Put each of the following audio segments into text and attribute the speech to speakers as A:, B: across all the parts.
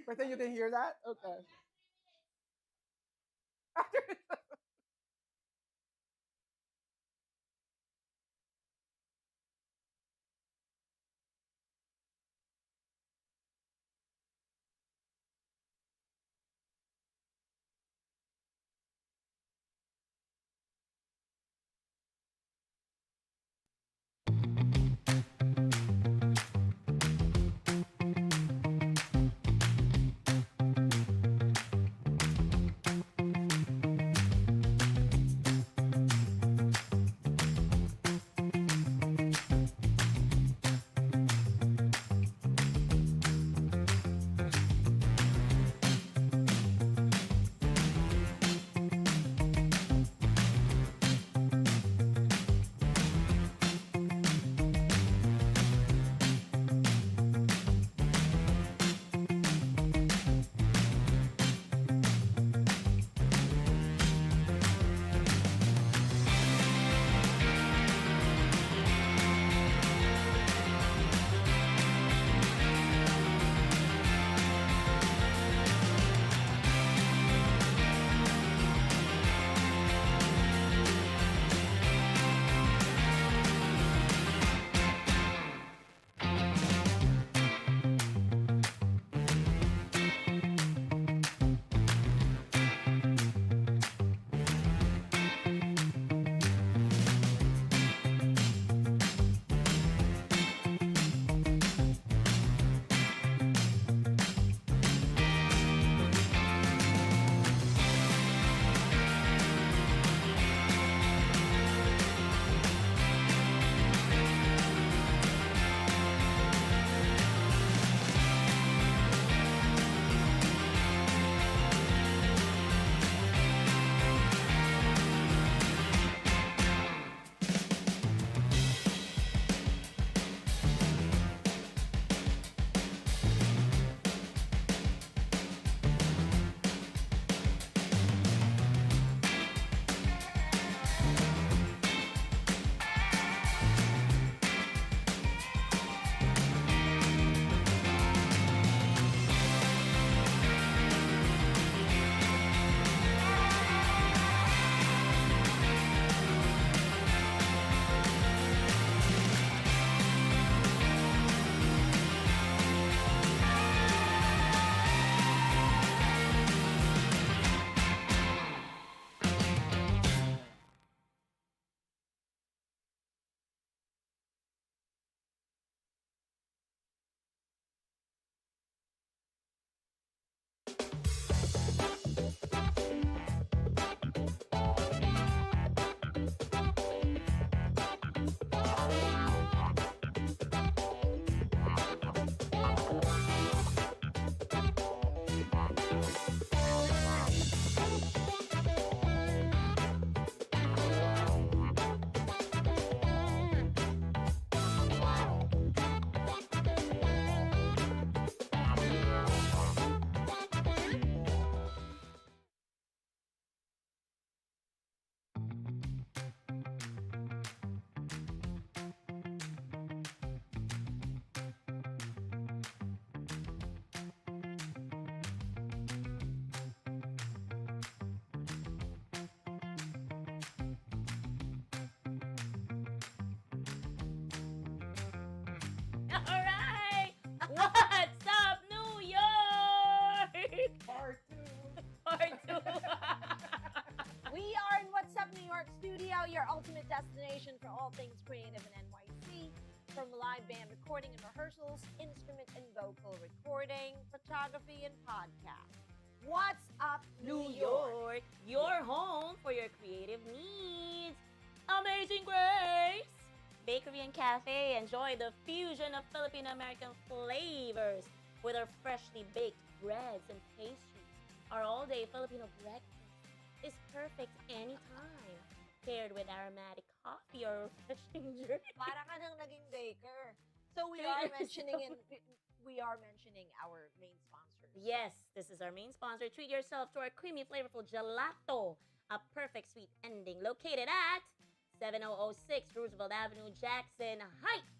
A: Pretend you didn't hear that? Okay.
B: All right. What's up, New York?
A: Part two.
B: Part two.
C: We are in What's Up New York studio, your ultimate destination for all things creative in NYC. From live band recording and rehearsals, instrument and vocal recording, photography, and podcast. What's Up
B: New York, your home for your creative needs. Amazing Grace Bakery and Cafe. Enjoy the fusion of Filipino-American flavors with our freshly baked breads and pastries. Our all-day Filipino breakfast is perfect anytime, paired with aromatic coffee or refreshing drink.
C: Para ka nang naging baker. So we are mentioning our main sponsors.
B: Yes, this is our main sponsor. Treat yourself to our creamy, flavorful gelato, a perfect sweet ending, located at 7006 Roosevelt Avenue, Jackson Heights.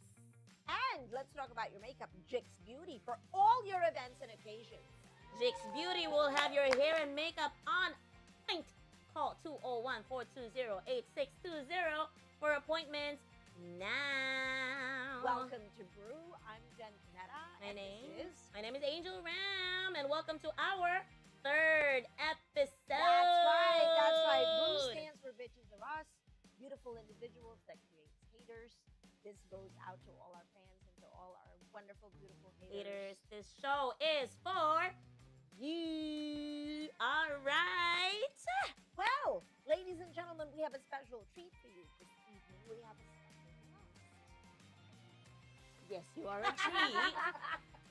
C: And let's talk about your makeup, Jix Beauty, for all your events and occasions.
B: Jake's Beauty will have your hair and makeup on point. Call 201-420-8620 for appointments now.
C: Welcome to BRU. I'm Jenn Cuneta.
B: My name is Angel Ram, and welcome to our third episode.
C: That's right. BRU stands for Bitches Are Us, beautiful individuals that create haters. This goes out to all our fans and to all our wonderful, beautiful haters.
B: This show is for you. All right.
C: Well, ladies and gentlemen, we have a special treat for you this evening. We have a special guest.
B: Yes, you are a treat.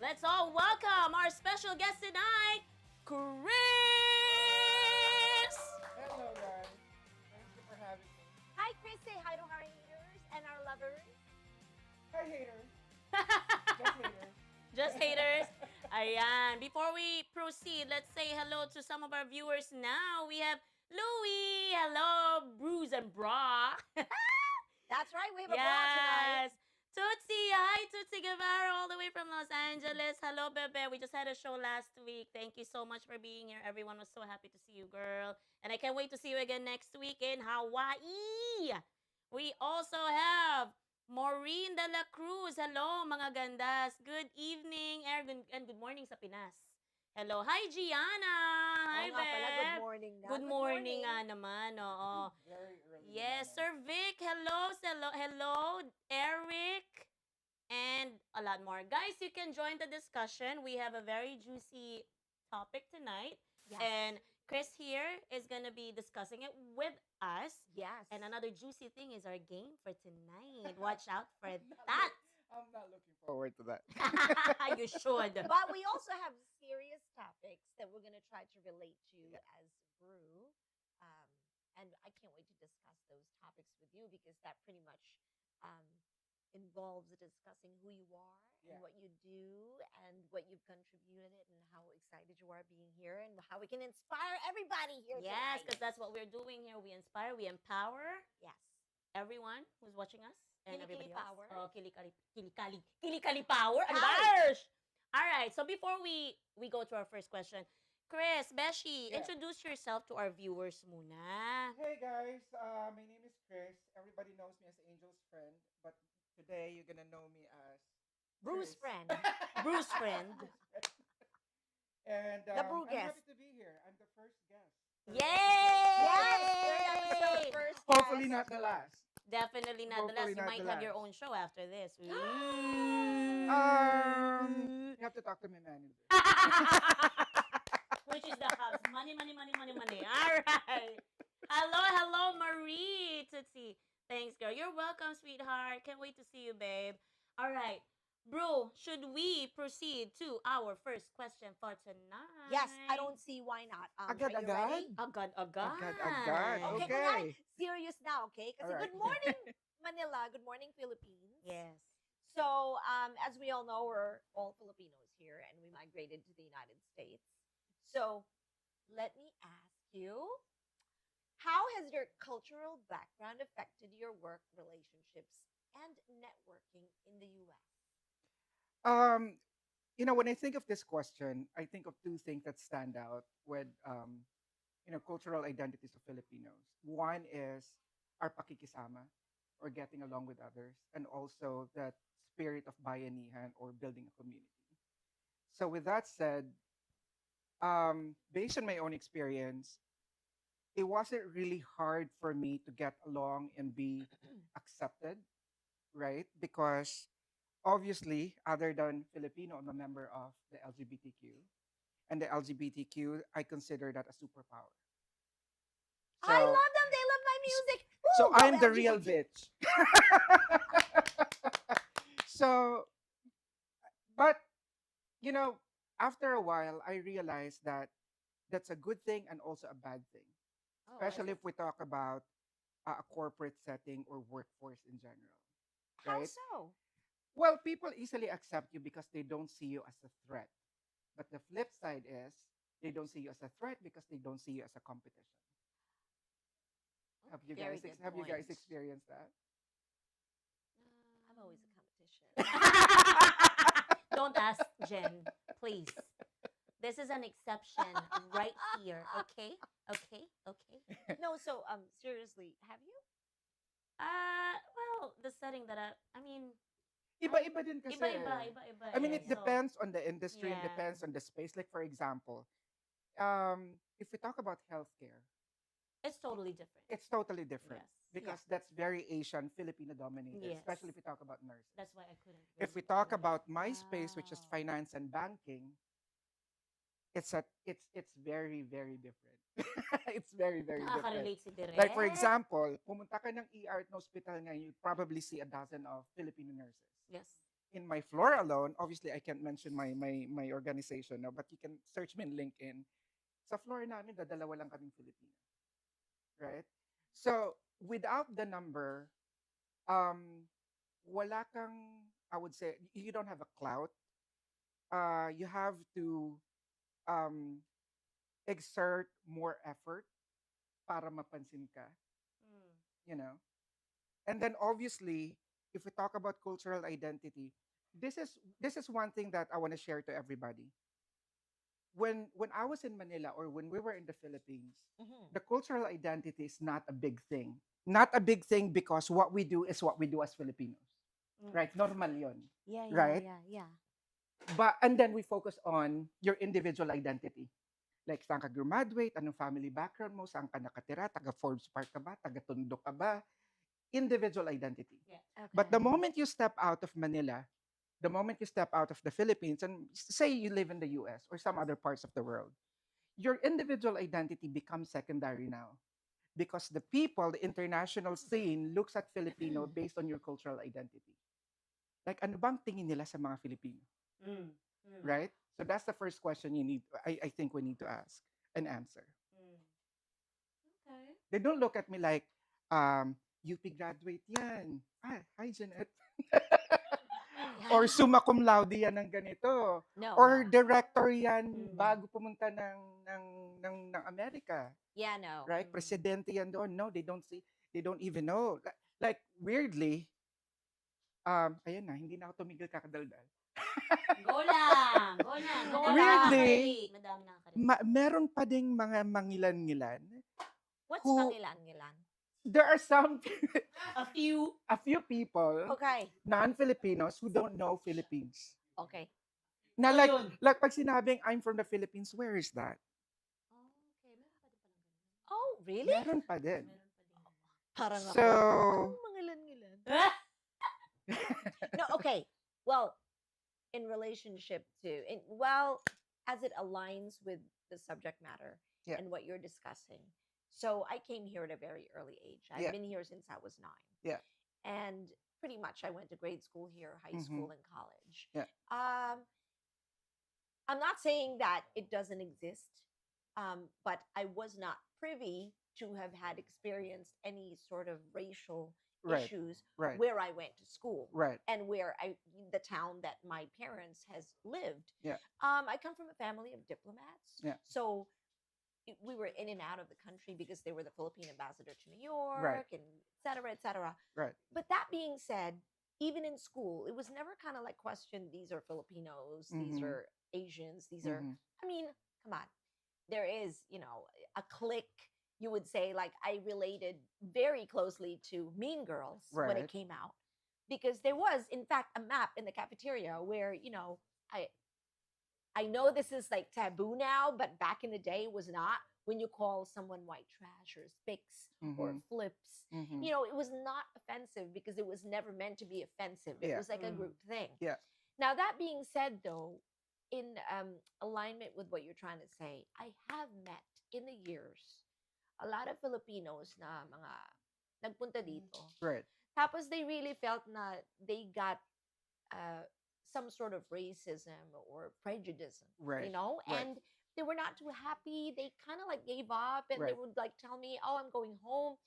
B: Let's all welcome our special guest tonight, Chris.
A: Hello, guys. Thank you for having me.
C: Hi, Chris. Say hi to our haters and our lovers.
A: Hi, haters. Just haters.
B: Just haters. Ayan. Before we proceed, let's say hello to some of our viewers now. We have Louie. Hello, Bruce and Bra.
C: That's right. We have a bra tonight.
B: Yes. Tootsie. Hi, Tootsie Guevara, all the way from Los Angeles. Hello, Bebe. We just had a show last week. Thank you so much for being here. Everyone was so happy to see you, girl. And I can't wait to see you again next week in Hawaii. We also have Maureen de la Cruz. Hello, mga gandas. Good evening and good morning sa Pinas. Hello. Hi, Gianna. Hi,
C: Oo nga pala,
B: Beb.
C: good morning na.
B: Good morning nga naman. Oo.
A: Very early.
B: Yes, Sir Vic. Hello, hello, Eric, and a lot more. Guys, you can join the discussion. We have a very juicy topic tonight.
C: Yes.
B: And Chris here is going to be discussing it with us.
C: Yes.
B: And another juicy thing is our game for tonight. Watch out for that.
A: I'm not looking forward to that.
B: You should.
C: But we also have serious topics that we're going to try to relate to as BRU. And I can't wait to discuss those topics with you because that pretty much involves discussing who you are and what you do and what you've contributed and how excited you are being here and how we can inspire everybody here
B: Yes,
C: tonight.
B: because that's what we're doing here. We inspire, we empower
C: Yes.
B: everyone who's watching us and
C: Kilikili
B: everybody else.
C: power.
B: Oh, kilikali power. Ang
C: Hi.
B: gosh! All right, so before we go to our first question, Chris, Beshi,
A: Yeah.
B: introduce yourself to our viewers muna.
A: Hey, guys. My name is Chris. Everybody knows me as Angel's friend, but today you're gonna know me as
C: Bruce
A: Chris.
C: friend.
B: Bruce friend.
A: And
C: The Brew
A: I'm
C: guest.
A: happy to be here. I'm the first guest.
B: Yay!
C: Yes, third episode, first
A: Hopefully
C: guest.
A: not the last.
B: Definitely not the last.
A: Hopefully
B: You
A: not
B: might
A: the
B: have your
A: last.
B: own show after this.
A: You have to talk to my manager.
B: Which is the house. Money. All right. Hello, Marie Tootsie. Thanks, girl. You're welcome, sweetheart. Can't wait to see you, babe. All right. Bro, should we proceed to our first question for tonight?
C: Yes, I don't see why not.
A: Agad,
C: are you ready?
B: Agad.
A: Agad.
C: Okay,
A: Okay.
C: we're serious now, okay? Kasi
A: Alright.
C: good morning, Manila. Good morning, Philippines.
B: Yes.
C: So, as we all know, we're all Filipinos here, and we migrated to the United States. So, let me ask you, how has your cultural background affected your work relationships and networking in the U.S.?
A: When I think of this question, I think of two things that stand out with, cultural identities of Filipinos. One is our pakikisama, or getting along with others, and also that spirit of bayanihan, or building a community. So, with that said, based on my own experience, it wasn't really hard for me to get along and be accepted, right? Because obviously, other than Filipino, I'm a member of the LGBTQ. And the LGBTQ, I consider that a superpower.
C: I love them. They love my music.
A: So
C: Woo, go
A: I'm the real
C: LGBT.
A: bitch. But, after a while, I realized that that's a good thing and also a bad thing,
C: Oh,
A: especially if we talk about a corporate setting or workforce in general.
C: how
A: Right?
C: so?
A: Well, people easily accept you because they don't see you as a threat. But the flip side is they don't see you as a threat because they don't see you as a competition. Have you
C: Very
A: guys
C: good
A: have you guys
C: point.
A: experienced that?
C: I'm always a competition.
B: Don't ask Jen, please. This is an exception right here. Okay? Okay? Okay?
C: No, so seriously, have you?
B: Well, the setting that I mean,
A: Iba-iba din kasi.
B: iba-iba
A: I mean,
B: eh.
A: it
B: So,
A: depends on the industry and
B: yeah.
A: depends on the space. Like, for example, if we talk about healthcare,
B: It's totally different.
A: it's totally different
B: Yes.
A: because that's very Asian, Filipino dominated,
B: Yes.
A: especially if we talk about nurses.
B: That's why I couldn't.
A: If we
B: really
A: talk
B: do it.
A: about my space, which is
B: Wow.
A: finance and banking, it's very very different. It's very very different.
B: Nakaka-relate si Direk.
A: Like for example, pumunta ka ng ER at hospital ngayon, you probably see a dozen of Filipino nurses.
B: Yes.
A: In my floor alone, obviously I can't mention my organization now, but you can search me in LinkedIn. Sa floor namin, dadalawa lang kaming Filipino. Right? So, without the number, wala kang, I would say, you don't have a clout. You have to um, exert more effort para mapansin ka,
B: Mm.
A: you know. And then obviously, if we talk about cultural identity, this is one thing that I want to share to everybody. When I was in Manila or when we were in the Philippines,
C: Mm-hmm.
A: the cultural identity is not a big thing. Not a big thing because what we do is what we do as Filipinos.
B: Mm.
A: Right? Normal yun.
C: Yeah,
A: Right?
C: yeah.
A: And then we focus on your individual identity. Like, saan ka graduate, anong family background mo, saan ka nakatira, taga Forbes Park ka ba, taga Tondo ka ba, individual identity.
B: Yeah.
C: Okay.
A: But the moment you step out of Manila, the moment you step out of the Philippines, and say you live in the US or some other parts of the world, your individual identity becomes secondary now. Because the people, the international scene, looks at Filipino based on your cultural identity. Like, ano bang tingin nila sa mga Filipino?
B: Mm. Mm.
A: Right? So that's the first question I think we need to ask and answer.
B: Mm. Okay.
A: They don't look at me like, UP graduate yan. Ah, hi, Jeanette. Or summa cum laude yan ng ganito.
C: No.
A: Or
C: no.
A: director yan
B: Mm.
A: bago pumunta ng Amerika.
C: Yeah, no.
A: Right?
B: Mm.
A: Presidente yan doon. No, they don't even know. Like weirdly, ayan na, hindi na ako tumigil kakadaldal.
B: Go lang. Go na.
C: Go
A: Weirdly,
B: Madami nakaka-relate.
A: meron pa ding mga mangilan-ngilan.
C: What's
A: Who-
C: mangilan-ngilan?
A: There are some,
B: A few.
A: a few people,
C: Okay.
A: non-Filipinos, who don't know Philippines.
C: Okay.
A: Na
B: So,
A: like,
B: yun.
A: like pag sinabing, I'm from the Philippines, where is that?
B: Oh, okay. Meron pa din palang ganun.
C: Oh, really?
A: Meron pa din.
B: Meron pa din.
C: Parang ako.
A: So,
C: Anong mangilan-ngilan?
B: Ah!
C: No, okay. Well, in relationship to, as it aligns with the subject matter
A: Yeah.
C: and what you're discussing. So I came here at a very early age. I've
A: Yeah.
C: been here since I was 9.
A: Yeah.
C: And pretty much I went to grade school here, high
A: Mhm.
C: school, and college.
A: Yeah.
C: I'm not saying that it doesn't exist, but I was not privy to have had experienced any sort of racial
A: Right.
C: issues
A: Right.
C: where I went to school
A: Right.
C: and where the town that my parents has lived.
A: Yeah.
C: I come from a family of diplomats.
A: Yeah.
C: So we were in and out of the country because they were the Philippine ambassador to New York and et cetera, et cetera.
A: Right.
C: But that being said, even in school, it was never kind of like questioned, these are Filipinos, these
A: Mhm.
C: are Asians, these are,
A: Mhm.
C: I mean, come on. There is, a clique, you would say, like I related very closely to Mean Girls when it
A: Right.
C: came out. Because there was, in fact, a map in the cafeteria where, I know this is like taboo now, but back in the day it was not. When you call someone white trash or spicks or
A: Mhm.
C: flips,
A: Mhm.
C: it was not offensive because it was never meant to be offensive. It
A: Yeah.
C: was like a
B: Mm.
C: group thing.
A: Yeah.
C: Now, that being said, though, in alignment with what you're trying to say, I have met in the years a lot of Filipinos na mga nagpunta dito.
A: Right.
C: Tapos they really felt na they got some sort of racism or prejudice,
A: Right. Right.
C: and they were not too happy. They kind of like gave up and they
A: Right.
C: would like tell me, oh, I'm going home.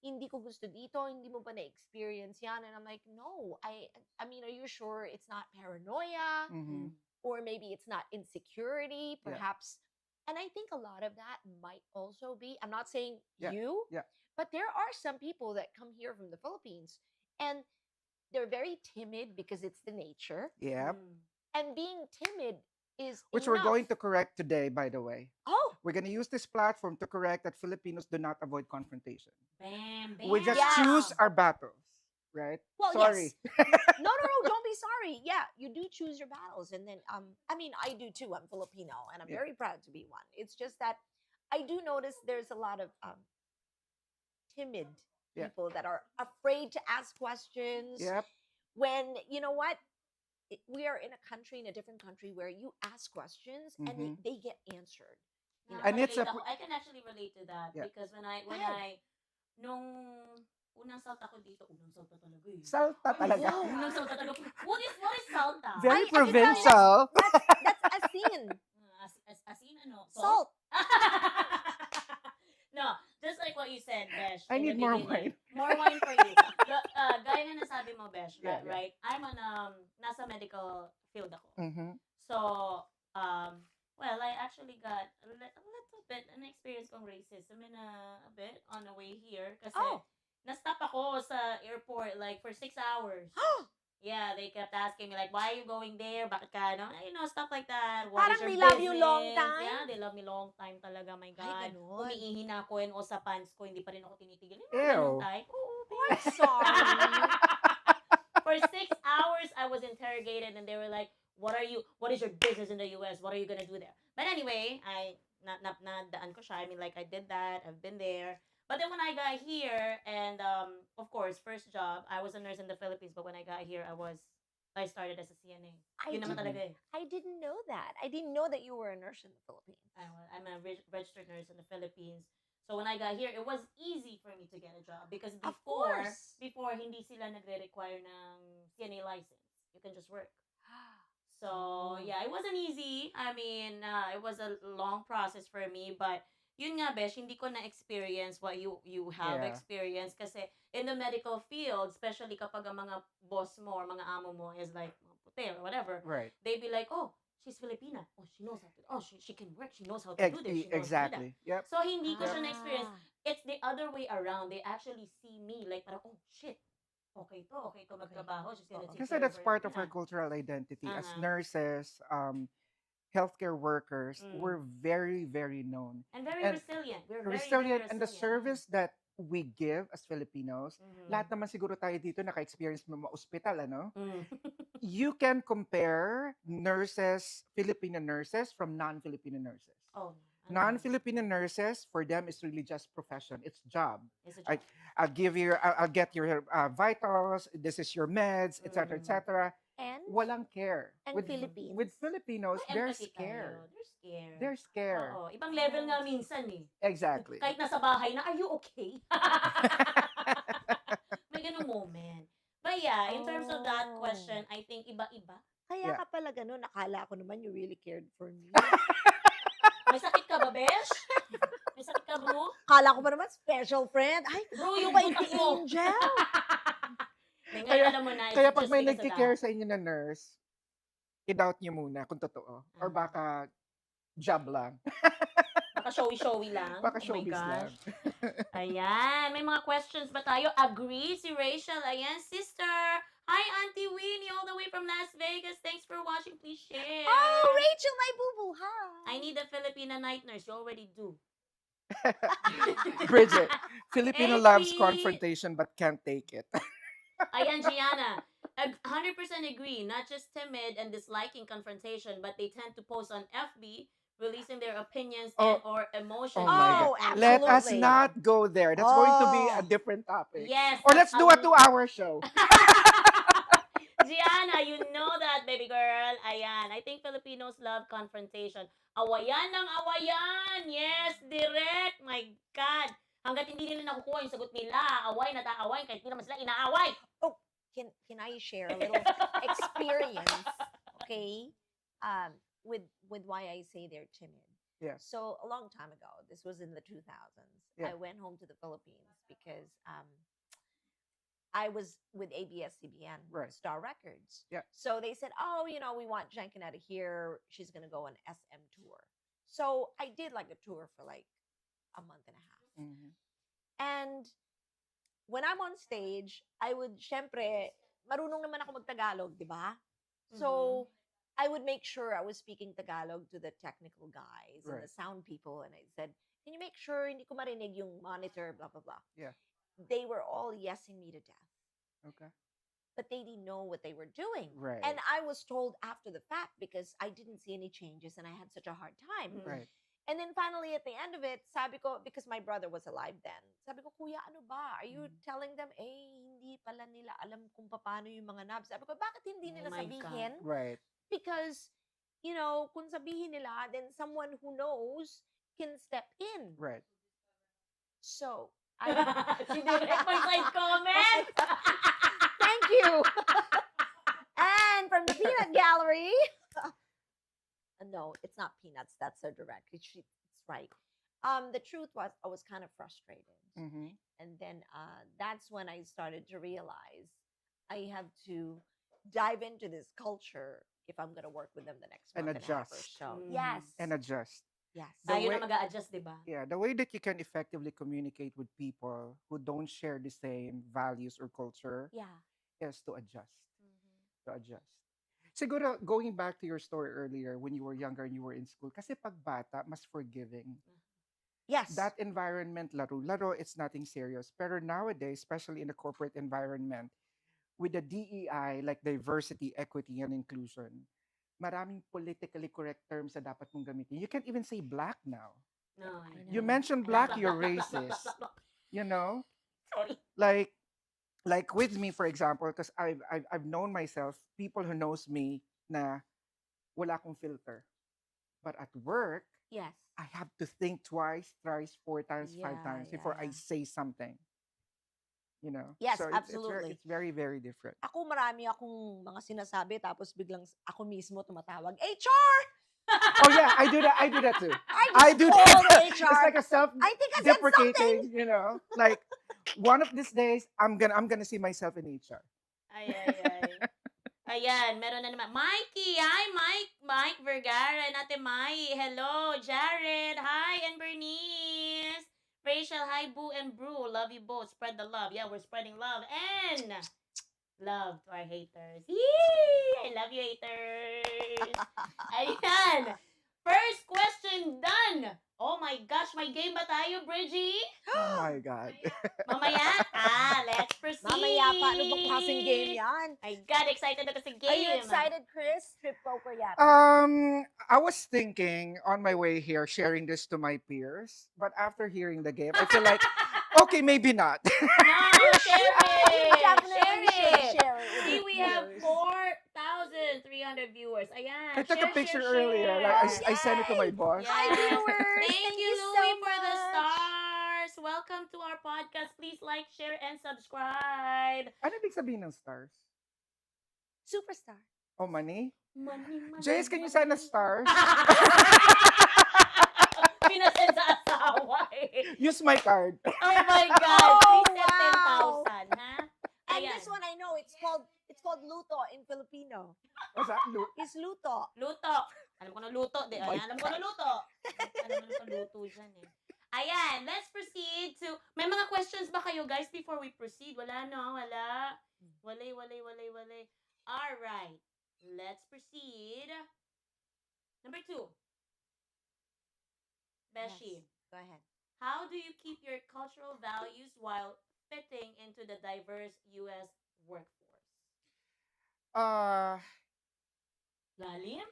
C: Hindi ko gusto dito, hindi mo ba na-experience yan? And I'm like, no, I mean, are you sure it's not paranoia?
A: Mhm.
C: Or maybe it's not insecurity,
A: Yeah.
C: perhaps. And I think a lot of that might also be, I'm not saying
A: Yeah.
C: you,
A: Yeah.
C: but there are some people that come here from the Philippines and they're very timid because it's the nature.
A: Yep.
B: Mm.
C: And being timid is
A: Which we're
C: enough.
A: going to correct today, by the way.
C: Oh,
A: We're going to use this platform to correct that Filipinos do not avoid confrontation.
B: Bam,
A: We just
C: Yes.
A: choose
B: bam.
A: our battles, right?
C: well,
A: Sorry.
C: yes. No, no, no, don't be sorry. Yeah, you do choose your battles. And then, I mean, I do too. I'm Filipino and I'm
A: Yeah.
C: very proud to be one. It's just that I do notice there's a lot of timid
A: Yeah.
C: people that are afraid to ask questions
A: Yep.
C: when, you know what? We are in a country, in a different country where you ask questions and
A: Mhm.
C: they get answered. You know,
A: And it's
B: Nakarelate
A: a
B: ako. I can actually relate to that
A: Yeah.
B: because when
C: Go ahead.
B: nung unang salta ko dito, unang salta talaga eh.
A: salta talaga.
C: Wow.
B: Unang salta talaga. What is salta?
A: Very
C: I can tell you
A: provincial.
C: that's asin.
B: Asin ano?
C: Salt.
B: No, just like what you said, Besh.
A: I
B: in the
A: need more
B: beginning.
A: wine.
B: More wine for you. Gaya nga nasabi mo, Besh,
A: Yeah,
B: right?
A: yeah.
B: Right? I'm on nasa medical field ako.
A: Mhm.
B: So, well, I actually got a little bit an experience kong racism in a bit on the way here kasi
C: Oh.
B: na-stop ako sa airport like for 6 hours. Yeah, they kept asking me like, why are you going there? Bakit ka, no? You know, stuff like that. What
C: Parang
B: is your
C: they
B: business?
C: love you long time?
B: Yeah, they love me long time talaga. My God.
C: ganun.
B: Umiihi na ako and o sa pants ko, hindi pa rin ako tinitigil. Yung
A: Ew.
B: mga ganun type. Oo,
C: Oh, I'm
B: babe.
C: sorry.
B: For 6 hours, I was interrogated and they were like, what is your business in the US? What are you gonna do there? But anyway, nadaan ko siya. I mean, like, I did that. I've been there. But then when I got here, and of course, first job, I was a nurse in the Philippines. But when I got here, I started as a CNA.
C: I
B: Yun naman
A: didn't-
B: talaga eh.
C: I didn't know that. I didn't know that you were a nurse in the Philippines.
B: I'm a registered nurse in the Philippines. So when I got here, it was easy for me to get a job because
C: Of
B: before
C: course.
B: hindi sila nagre-require ng CNA license. You can just work. So, yeah, it wasn't easy. I mean, it was a long process for me, but yun nga, Besh, hindi ko na-experience what you have
A: Yeah.
B: experienced kasi in the medical field, especially kapag ang mga boss mo or mga amo mo is like, mga puti or whatever,
A: Right.
B: they'd be like, oh, she's Filipina. Oh, she knows how to, she can work. She knows how to do this. She knows how to do that.
A: Exactly. Yep.
B: So, hindi ko siya
C: Ah.
B: na-experience. It's the other way around. They actually see me like, parang, oh, shit. Okay to magtrabaho. She's gonna take
A: Kasi
B: care
A: that's
B: of her.
A: part of our
B: Yeah.
A: cultural identity. As
B: Uh-huh.
A: nurses, healthcare workers,
B: Mm.
A: we're very, very known.
B: And very
A: And
B: resilient. We're very,
A: Resilient,
B: very
A: and the
B: resilient.
A: service that we give as Filipinos,
B: Mhm.
A: lahat naman siguro tayo dito naka-experience ng mga ospital, ano?
B: Mm.
A: You can compare nurses, Filipino nurses from non-Filipino nurses.
B: Oh,
A: Non-Filipino nurses, for them, is really just profession. It's job.
B: It's a
A: I-
B: job.
A: I'll get your vitals. This is your meds, etc.,
B: Mhm.
A: etc.
C: And
A: Walang care.
C: And
A: With
C: Philippines?
A: Filipinos,
B: May
A: they're
B: empathy
A: scared.
B: tayo. They're scared.
A: They're scared.
B: Oo. Ibang level nga minsan eh.
A: Exactly.
B: Kahit nasa bahay na, are you okay? May ganung moment. But yeah, in terms of that
C: Oh.
B: question, I think iba-iba.
C: kaya
A: Yeah.
C: ka pala ganun. Nakala ko naman you really cared for me.
B: May sakit ka ba, Besh? May sakit ka, bro?
C: Kala ko ba naman special friend? Ay,
B: Bro, yung
C: bait
B: butas
C: ni
B: mo.
C: Angel.
B: Ngayon,
A: Kaya-
B: alam mo na, it's
A: Kaya pag
B: just
A: may
B: because of
A: nagki-care
B: that.
A: sa inyo na nurse, i-doubt nyo muna kung totoo. Or
B: Ah.
A: baka job lang.
B: Baka showy-showy lang.
A: Baka
B: Oh my
A: showbiz lang.
B: gosh. Ayan. May mga questions ba tayo? Agree si Rachel. Ayan, sister. Hi, Auntie Winnie, all the way from Las Vegas. Thanks for watching. Please share.
C: Oh, Rachel, my boo-boo. Hi.
B: I need a Filipina night nurse. You already do.
A: Bridget, Filipino
B: Hey,
A: loves
B: Pete.
A: confrontation but can't take it.
B: Ayan, Gianna. 100% agree. Not just timid and disliking confrontation, but they tend to post on FB, releasing their opinions
A: Oh.
B: and or emotions.
A: Oh my
C: Oh,
A: God. Let us
C: absolutely.
A: not go there. That's going to be a
C: Oh.
A: different topic.
B: Yes.
A: Or let's do a 2-hour show.
B: Gianna, you know that, baby girl. Ayan. I think Filipinos love confrontation. Awayan ng awayan. Yes, direct. My God. Hanggat hindi nila nakukuha yung sagot nila, away, nataaway, kahit hindi naman sila inaaway.
C: Can I share a little experience? Okay. With why I say they're timid.
A: Yes.
C: So a long time ago, this was in the 2000s.
A: Yeah.
C: I went home to the Philippines because I was with ABS-CBN,
A: Right.
C: Star Records.
A: Yeah.
C: So they said, oh, we want Jenn Cuneta here. She's going to go on SM tour. So I did like a tour for like a month and a half.
A: Mhm.
C: And when I'm on stage, I would, syempre, marunong naman ako mag-Tagalog, di ba? So, I would make sure I was speaking Tagalog to the technical guys and
A: Right.
C: the sound people, and I said, "Can you make sure hindi ko marinig yung monitor?" Blah blah blah.
A: Yeah.
C: They were all yesing me to death,
A: Okay.
C: but they didn't know what they were doing.
A: Right.
C: And I was told after the fact because I didn't see any changes and I had such a hard time.
B: Mm.
A: Right.
C: And then finally at the end of it, sabi ko, because my brother was alive then, sabi ko, Kuya, ano ba? Are you telling them, hindi pala nila alam kung paano yung mga knobs? Sabi ko, bakit hindi
B: Oh
C: nila
B: my
C: sabihin?
B: God.
A: Right.
C: Because, kung sabihin nila, then someone who knows can step in.
A: Right.
C: So,
B: Si Direk may side comment.
C: Thank you. And from the peanut gallery. No, it's not peanuts. That's a direct. It's right. The truth was, I was kind of frustrated,
A: Mm-hmm.
C: and then that's when I started to realize I have to dive into this culture if I'm gonna work with them the next
A: And
C: month and a half or
A: adjust.
C: so.
B: Mhm.
C: Yes.
A: And adjust.
C: Yes.
A: The
B: Tayo
A: way-
B: na mag-a-adjust, di ba?
A: Yeah, the way that you can effectively communicate with people who don't share the same values or culture
C: Yeah.
A: is to adjust. To adjust. Siguro, going back to your story earlier when you were younger and you were in school, kasi pag bata, mas forgiving.
C: Yes.
A: That environment, laro, it's nothing serious. Pero nowadays, especially in the corporate environment, with the DEI, like diversity, equity, and inclusion, maraming politically correct terms na dapat mong gamitin. You can't even say black now.
B: No.
C: I
A: You
C: know.
A: mentioned black, you're racist. You know?
B: Sorry.
A: Like with me, for example, because I've known myself, people who knows me na wala akong filter. But at work,
C: Yes.
A: I have to think twice, thrice, four times, five
C: Yeah,
A: times
C: yeah,
A: before I
C: yeah.
A: say something. You know?
C: Yes,
A: So
C: absolutely.
A: It's very, very different.
C: Ako marami akong mga sinasabi tapos biglang ako mismo tumatawag, HR!
A: Oh yeah, I do that too.
C: I
A: I do
C: just called
A: that.
C: HR.
A: It's like a self
C: I think I said something.
A: deprecating, you know? Like one of these days I'm gonna see myself in HR.
B: Ay. Ayan, meron na naman. Mikey, hi Mike Vergara, and Ate Mai. Hello, Jared, hi, and Bernice. Rachel, hi, Boo and Brew. Love you both. Spread the love. Yeah, we're spreading love. And love to our haters. Yee! I love you, haters. Ayan. First question done. Oh my gosh, may game ba tayo, Bridgie?
A: Oh my god.
B: Mamaya? Let's proceed.
C: Mamaya pa, ano bang klaseng game yan?
B: I got excited na kasi game.
C: Are you excited, Chris? Strip poker yata.
A: I was thinking on my way here sharing this to my peers, but after hearing the game, I feel like okay, maybe not.
B: No, share
C: You
B: it.
C: definitely should share it with
B: See,
C: your
B: we have
C: viewers.
B: 4,300 viewers. Ayan.
A: I took a
B: share,
A: picture
B: share,
A: earlier.
B: share.
A: Like I sent it to my boss.
B: Yes.
C: Hi, viewers.
B: Thank you,
C: so
B: Louie, for the
C: much.
B: stars. Welcome to our podcast. Please like, share, and subscribe.
A: Ano ibig sabihin ng stars?
C: Superstar.
A: Oh, money?
B: Money.
A: Jace, can you send us stars?
B: Pinasend sa asawa eh.
A: Use my card.
B: Oh my God.
C: Oh,
B: Please send
C: wow.
B: 10,000, ha?
C: And
B: Ayan.
C: this one I know, it's called luto in Filipino.
A: What's that?
C: It's luto.
B: Luto. Alam ko na luto. Di,
A: Oh my
B: alam ko na luto. Alam ko na luto dyan eh. Ayan, let's proceed to... May mga questions ba kayo guys before we proceed? Wala no? Wala. Walay. Alright. Let's proceed. Number 2. Beshi,
C: Yes. Go ahead.
B: how do you keep your cultural values while fitting into the diverse U.S. workforce?
A: Uh,
B: Lalim?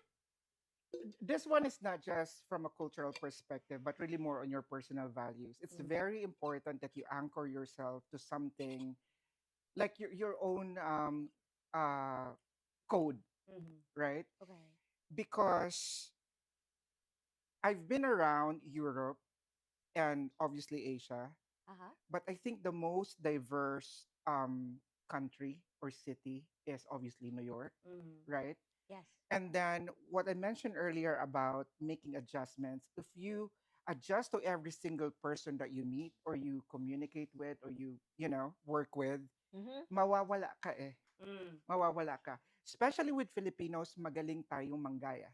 A: this one is not just from a cultural perspective, but really more on your personal values. It's
B: Mm.
A: very important that you anchor yourself to something like your own code,
B: Mm-hmm.
A: right?
C: Okay.
A: Because I've been around Europe and obviously Asia,
C: Uh-huh.
A: but I think the most diverse country or city is obviously New York,
B: Mm-hmm.
A: right?
C: Yes.
A: And then what I mentioned earlier about making adjustments, if you adjust to every single person that you meet or you communicate with or you know, work with,
C: Mm-hmm.
A: mawawala ka eh.
B: Mm.
A: Mawawala ka. Especially with Filipinos, magaling tayong manggaya.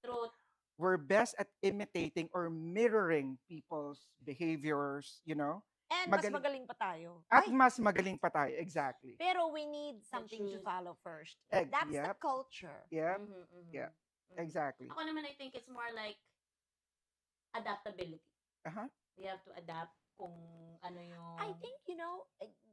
B: Truth.
A: We're best at imitating or mirroring people's behaviors, you know?
C: And mas
A: magaling,
C: magaling pa tayo.
A: at
C: Ay,
A: mas magaling pa tayo. Exactly.
C: pero we need something to
B: choose.
C: follow first.
A: Egg,
C: That's the
A: yep,
C: culture.
A: yep,
B: Mhm, mhm,
A: yep.
B: mhm.
A: Exactly.
B: Ako naman, I think it's more like adaptability.
A: Uh-huh.
B: We have to adapt kung ano
C: I
B: yung...
C: think,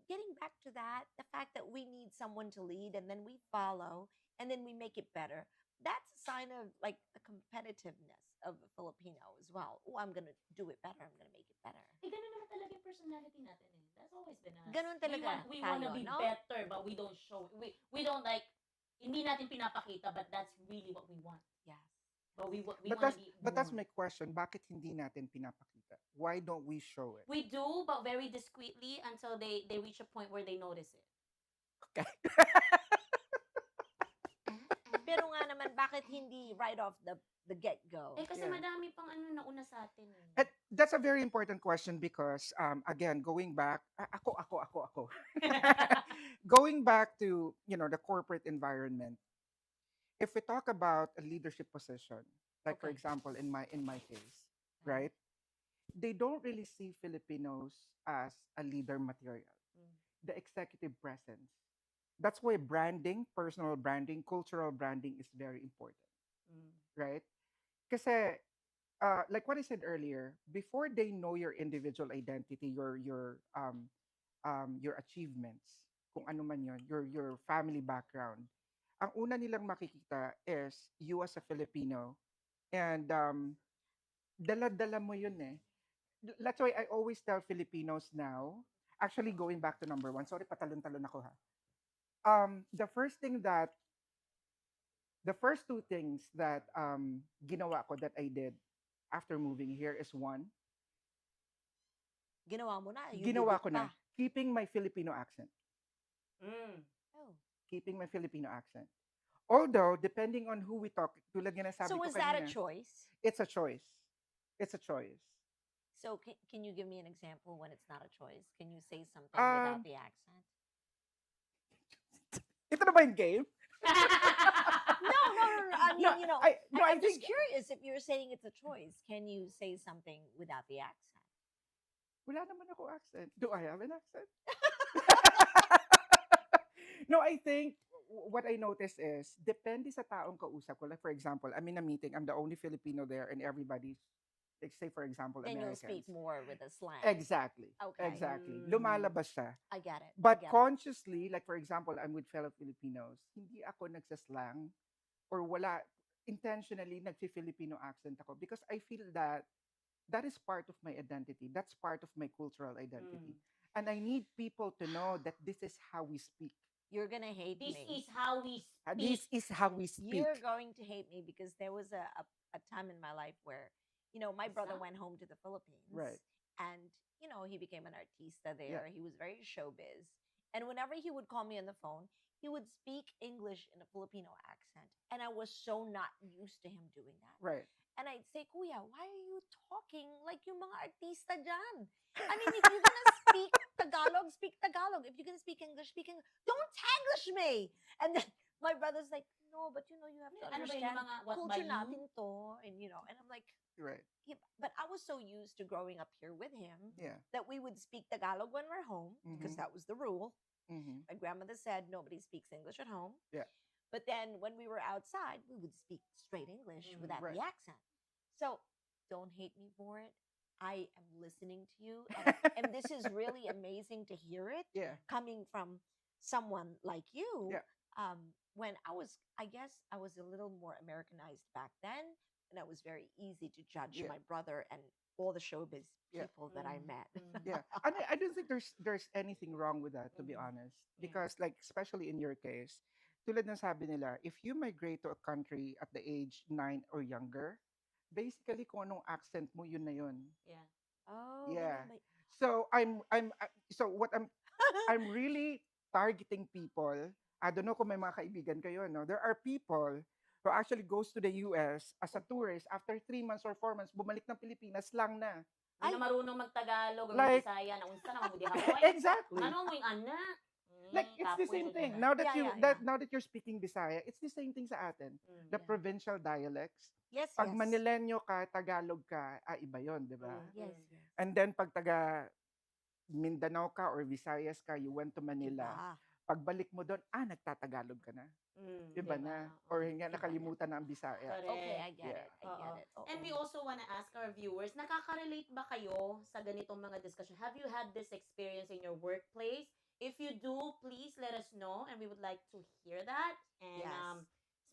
C: getting back to that, the fact that we need someone to lead and then we follow and then we make it better. That's a sign of like a competitiveness of a Filipino as well. Oh, I'm going to do it better. I'm going to make it better.
B: Eh, ganun naman talaga yung personality natin eh. That's always been us.
C: Ganun talaga
B: We wanna
C: tayo,
B: be
C: no?
B: better, but we don't show it. We don't like, hindi natin pinapakita, but that's really what we want.
C: Yes.
B: But we
A: But
B: wanna
A: that's
B: be
A: but that's
B: more.
A: my question. Bakit hindi natin pinapakita? Why don't we show it?
B: We do, but very discreetly until they reach a point where they notice it.
A: Okay.
C: Pero nga naman, bakit hindi right off the get-go?
B: Eh kasi
A: Yeah.
B: madami pang ano nauna sa atin eh.
A: And that's a very important question because again, going back, ako. Going back to, the corporate environment. If we talk about a leadership position, like for
C: Okay.
A: example in my case, right? They don't really see Filipinos as a leader material.
B: Mm.
A: The executive presence. That's why branding, personal branding, cultural branding is very important,
B: Mm.
A: right? Kasi like what I said earlier, before they know your individual identity, your achievements, kung ano man yon, your family background, ang una nilang makikita is you as a Filipino, and dala-dala mo yun eh. That's why I always tell Filipinos now, actually going back to number one, sorry, patalon-talon ako ha. The first thing that, the first two things that ginawa ko that I did after moving here is one,
C: Ginawa mo na. You
A: ginawa
C: did
A: ko
C: it
A: na,
C: pa.
A: keeping my Filipino accent.
B: Mm.
C: Oh.
A: Keeping my Filipino accent. Although, depending on who we talk, tulad nga ng sabi
C: So
A: ko
C: was that a
A: kanina,
C: choice?
A: it's a choice. It's a choice.
C: So can you give me an example when it's not a choice? Can you say something
A: Um,
C: without the accent?
A: Ito na ba yung game?
C: No. I mean,
A: No, I
C: I'm just
A: think
C: curious if you're saying it's a choice. Can you say something without the accent?
A: wala naman ako accent. Do I have an accent? No, I think what I notice is, depende sa taong kausap ko. Like for example, I'm in a meeting, I'm the only Filipino there, and everybody's, like say for example,
C: Then you'll
A: Americans.
C: speak more with a slang.
A: Exactly.
C: Okay.
A: Exactly.
B: Mm.
A: Lumalabas siya.
C: I get it.
A: But
C: I get it.
A: consciously, like for example, I'm with fellow Filipinos, hindi ako nagsaslang or wala, intentionally nagfi-Filipino accent ako because I feel that that is part of my identity. That's part of my cultural identity. And I need people to know that this is how we speak.
C: You're gonna hate
B: This
C: me.
B: is how we speak.
A: This is how we speak.
C: You're going to hate me because there was a time in my life where, my brother
B: Isa?
C: went home to the Philippines.
A: Right.
C: And, he became an artista there. He was very showbiz. And whenever he would call me on the phone, he would speak English in a Filipino accent. And I was so not used to him doing that.
A: Right.
C: And I'd say, Kuya, why are you talking like yung mga artista dyan? I mean, if you're gonna speak Tagalog, speak Tagalog. If you're gonna speak English, speak English. Don't Taglish me! And then my brother's like, no, but you have to
B: Ano ba yun,
C: understand
B: yung mga what by
C: culture
B: you?
C: natin to. And, and I'm like,
A: Right.
C: yeah, but I was so used to growing up here with him
A: Yeah.
C: that we would speak Tagalog when we're home because
A: Mhm.
C: that was the rule.
A: Mm-hmm.
C: My grandmother said nobody speaks English at home.
A: Yeah.
C: But then when we were outside, we would speak straight English without
A: Right.
C: the accent. So don't hate me for it. I am listening to you. And this is really amazing to hear it
A: Yeah.
C: coming from someone like you.
A: Yeah.
C: When I guess I was a little more Americanized back then. And it was very easy to judge
A: Yeah.
C: my brother and all the showbiz
A: Yeah.
C: people that I
B: Mm,
C: met.
B: mm.
A: Yeah. And I don't think there's anything wrong with that, to be
B: Mhm.
A: honest.
B: Yeah.
A: Because like especially in your case, tulad ng sabi nila, if you migrate to a country at the age 9 or younger, basically kung anong accent mo, yun na yun.
B: Yeah.
C: Oh,
A: Yeah.
C: ganun ba-
A: So so what I'm really targeting people. I don't know kung may mga kaibigan kayo, no? There are people who actually goes to the US as a tourist. After 3 months or 4 months, bumalik ng Pilipinas lang na.
B: Hindi na marunong magtagalog o
A: Like-
B: Bisaya na unsa na mo di hamoy.
A: Exactly.
B: Ano mo yung anak?
A: Like it's the
B: Kapoy
A: same
B: siya
A: thing.
B: dyan.
A: Now that
C: Yeah.
A: now that you're speaking Bisaya, it's the same thing sa atin.
B: Mm.
A: The
C: Yeah.
A: provincial dialects.
C: Yes,
A: Pag
C: yes.
A: Manileño ka, Tagalog ka, iba 'yon, 'di ba?
B: Mm.
C: Yes, yes.
A: And then pag taga Mindanao ka or Visayas ka, you went to Manila.
C: Iba.
A: Pagbalik mo doon, nagtatagalog ka na. Iba na. Or hindi nakalimutan na ang Bisaya.
B: Correct.
C: Okay, I get
A: Yeah.
C: it. I get it. Oo.
B: And we also want to ask our viewers, nakaka-relate ba kayo sa ganitong mga discussion? Have you had this experience in your workplace? If you do, please let us know and we would like to hear that. And
C: Yes.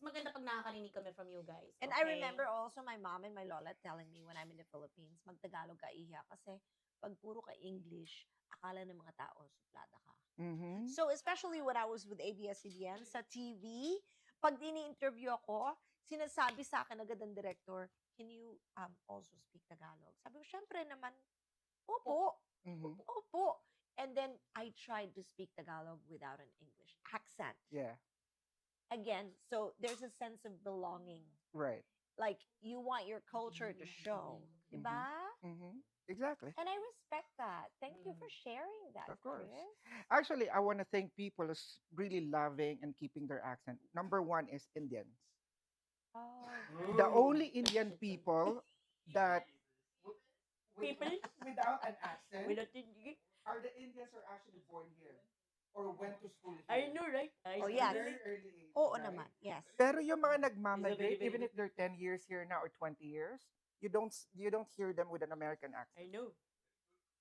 B: mas maganda pag nakakarinig kami from you guys.
C: And I remember also my mom and my lola telling me when I'm in the Philippines, magtagalog ka ihiya kasi pag puro ka English, akala ng mga tao suplada ka.
A: Mhm.
C: So especially when I was with ABS-CBN sa TV, pag ini-interview ako, sinasabi sa akin agad ng director, can you also speak Tagalog? Sabi ko, syempre naman, opo,
A: Mhm.
C: opo. And then I tried to speak Tagalog without an English accent.
A: Yeah.
C: Again, so there's a sense of belonging.
A: Right.
C: Like, you want your culture to show.
A: Mhm.
C: Diba?
A: Mhm. Exactly.
C: And I respect that. Thank you for sharing that,
A: Of course.
C: Chris.
A: Actually, I want to thank people who's really loving and keeping their accent. Number one is Indians.
C: Oh.
A: The only Indian people that
B: People?
A: without an accent
B: We don't think-
A: are the Indians who are actually born here or went to school here.
B: I know, right? I
C: Oh,
B: know,
C: yes.
B: right?
A: Very early age.
C: Oo
A: right?
C: naman, yes.
A: Pero yung mga nagmamigrate,
B: very
A: even if
B: good.
A: they're 10 years here now or 20 years, you don't hear them with an American accent.
B: I know.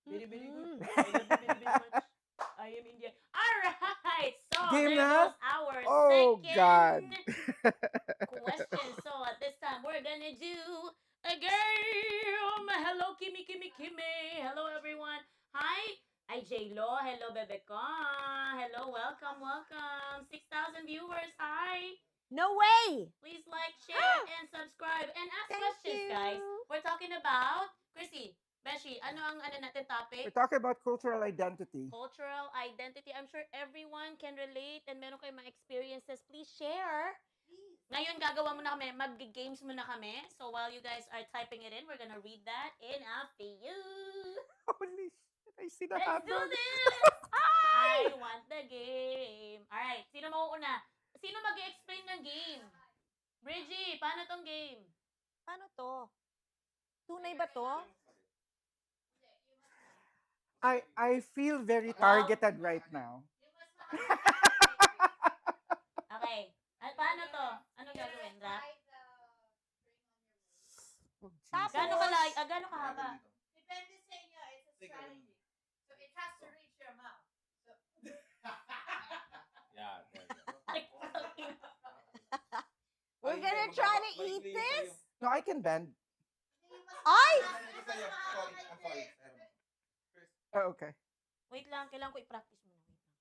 B: Very, very good.
C: Mm.
B: I love you very, very much. I am Indian. Alright! So,
A: Game
B: there
A: na?
B: goes our
A: Oh,
B: second
A: God.
B: question. So, at this time, we're gonna do a game. Hello, Kimi, Kimi, Kimi. Hello, everyone. Hi. Hi, J-Lo. Hello, Bebeka. Hello, welcome, welcome. 6,000 viewers. Hi.
C: No way!
B: Please like, share, and subscribe. And ask
C: Thank
B: questions,
C: you.
B: guys. We're talking about, Chrissy, Beshi, ano ang natin topic?
A: We're talking about cultural identity.
B: Cultural identity. I'm sure everyone can relate and meron kayong mga experiences. Please share. Ngayon, gagawa muna kami. Mag-games muna kami. So, while you guys are typing it in, we're gonna read that in a few.
A: Holy shit, I see the
B: Let's
A: hot
B: do
A: dog.
B: this! I want the game. Alright, sino mauuna? Sino mag-explain ng game? Bridgie, paano tong game?
C: Paano to? Tunay ba to?
A: I feel very targeted right now.
B: Okay. At paano to? Anong gagawin? Rap?
A: Oh,
C: Tapos,
A: Jesus.
B: Gano'n kahaba?
D: Depende sa inyo. It's a strategy. So it has to reach your mouth. So
E: Yeah, there you go.
C: we're gonna try to eat this?
A: No, I can bend.
C: Ay!
E: Sorry, I'm sorry.
A: Oh, okay.
B: Wait lang, kailangan ko i-practice muna. Wait lang.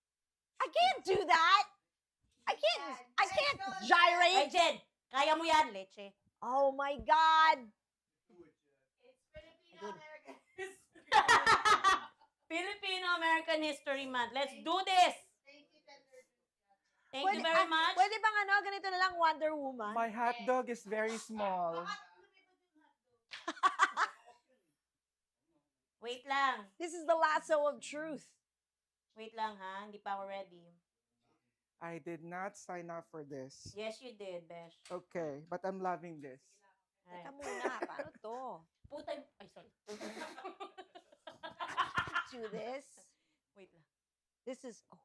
C: I can't do that! I can't
B: Ay,
C: gyrate!
B: Jen! Kaya mo yan, leche.
C: Oh my God!
D: it's Filipino American.
B: Filipino-American History Month. Let's do this!
D: Thank you, Tender.
B: Thank you very much.
C: Pwede bang ganito na lang Wonder Woman?
A: My hot dog is very small.
B: Wait lang.
C: This is the lasso of truth.
B: Wait lang ha, hindi pa ako ready.
A: I did not sign up for this.
B: Yes, you did, Besh.
A: Okay, but I'm loving this.
C: Teka
B: Alright.
C: muna, paano to?
B: Puta, ay sorry.
C: Do this.
B: Wait lang.
C: This is, oh,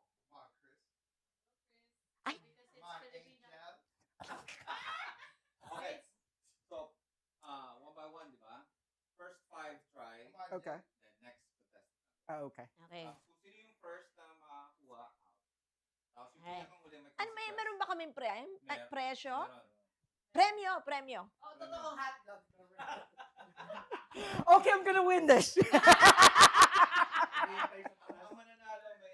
D: Because
C: Ay.
D: it's Filipino.
E: Okay. So, one by one, di ba? First 5 try.
A: Okay.
E: Then next contestant.
A: Okay.
B: Okay.
E: Kung sino yung first na makakuha, out. Tapos yung
B: Alright.
E: pinakahuli may
C: ano, meron ba kaming
E: Meron.
C: presyo?
E: Meron.
C: Premyo.
D: Oh, totoo hotdog.
A: Okay, I'm gonna win this.
E: Ang mananalo may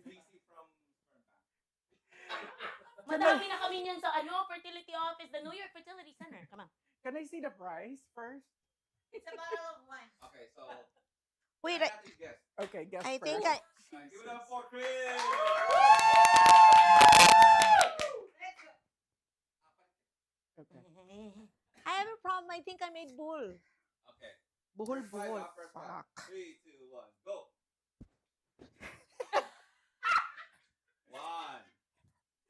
E: GC from Sperm Bank.
B: Madami na kami niyan sa fertility office, the New York Fertility Center. Come on.
A: Can I see the price first?
D: It's a bottle of wine.
E: Okay, so
C: Wait,
E: try natin guess.
A: Okay, guess
C: I
A: first.
C: think
E: Give it up for Chris!
A: Okay.
C: I have a problem. I think I made bull.
E: Okay.
A: Buhol,
E: First five,
A: buhol.
E: first five.
A: Fuck.
E: 3, 2, 1, go! 1,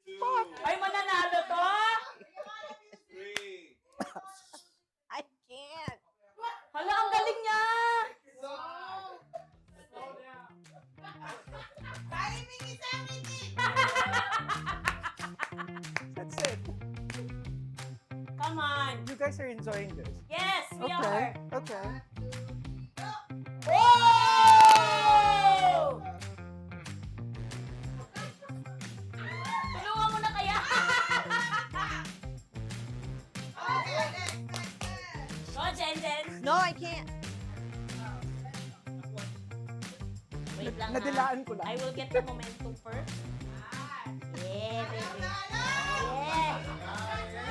E: 2,
A: Fuck.
B: Ay, mananalo to?
E: 3.
C: I can't.
B: Hala, ang galing niya!
A: guys are enjoying this.
B: Yes, we
A: Okay.
B: are.
A: Okay.
B: Oh! Tulungan mo na kaya.
D: Okay, next.
B: Go, Jen.
C: No, I can't.
B: Wait lang, ha.
A: Nadilaan ko lang.
B: I will get the momentum first. Yeah, baby. Yeah.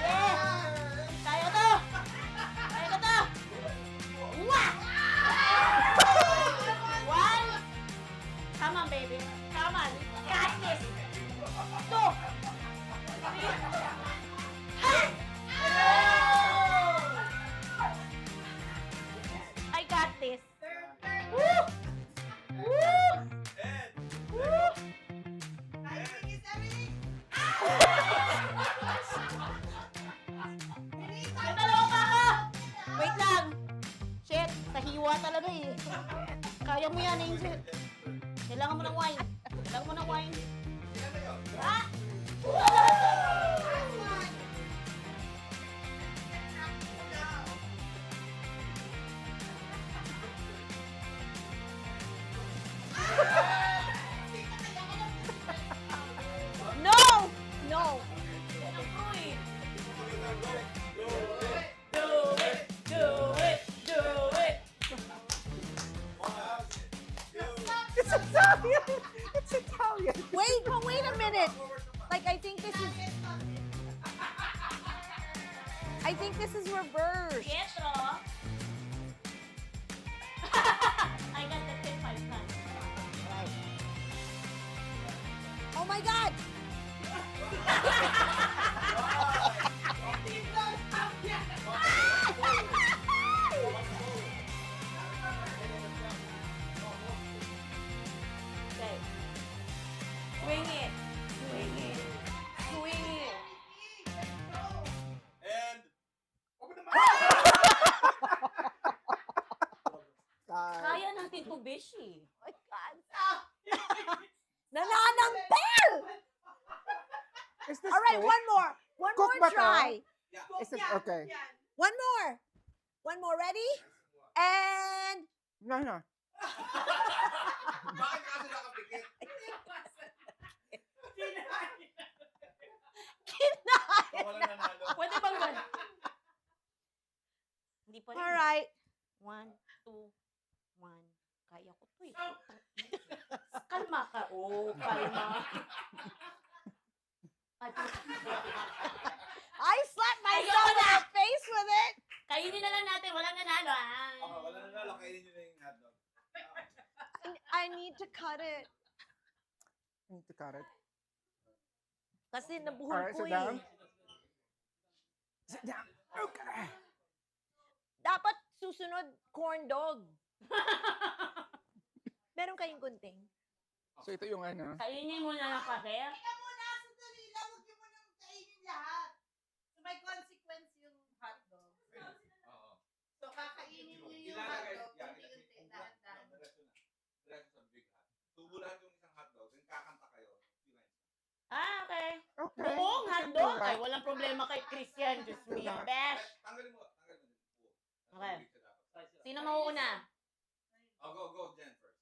B: Yeah. Kaya to. Kaya ko to. Wah! One. Come on, baby. Come on. Got this. Two. Three. Ha! Oh! I got this. Woo! Woo! Woo! May dalawa pa ako! Wait lang! Shit, sa hiwa talaga eh. Kaya mo yan, Angel. Kailangan mo ng wine. Kailangan mo ng wine. Ah!
C: No! No.
A: It's Italian. It's Italian.
C: Wait a minute. Like, I think this is reverse.
B: Pietro. I got the tip 5 times.
C: Oh my God.
B: Okay. Swing it. Swing it. Swing it.
E: And open the
B: Kaya natin to, Bishi.
C: Oh my God. Nananampel!
A: Is this
C: All right,
A: cooked?
C: one more. One
A: Cook
C: more
A: ba to?
C: try.
A: Is this okay?
C: One more. One more. Ready? And
A: No.
E: Bakit kasi nakapikit?
C: kinain.
E: Wala nanalo.
B: Pwede bang gano'n? Hindi pa rin.
C: All right.
B: 1, 2, 1. Kaya ko to eh. Kalma ka. Oh, kalma.
C: I slapped myself in the face with it.
B: Kainin na lang natin. Walang nanalo. Ah.
E: Wala nanalo. Kainin nyo na yung hotdog.
C: I need to cut it.
A: I need to cut it.
C: Kasi nabuhol
A: Alright,
C: ko
A: sit down.
C: eh.
A: Sit down. Okay.
C: Dapat susunod corn dog. Meron kayong gunting?
A: So ito yung ano.
B: Kainin mo na lang kasi.
D: Teka muna, sandali lang. Huwag niyo munang kainin lahat. So may consequence yung hotdog.
E: Oo.
D: So kakainin niyo yung
E: Ilalagay.
D: hotdog.
E: Yan.
D: Unti-unti, dahan-dahan.
E: Diretso na. Diretso sa big hot. Tubo lahat yung isang hotdog. Then kakanta kayo.
B: Ah, okay.
A: Okay.
B: Buong
A: we can do
B: hotdog.
A: that.
B: Ay, walang problema kay Christian. Diyos me. Bash.
E: Tanggalin mo. Tanggalin mo.
B: Okay. Sino mauuna?
E: Oh, go, Jen first.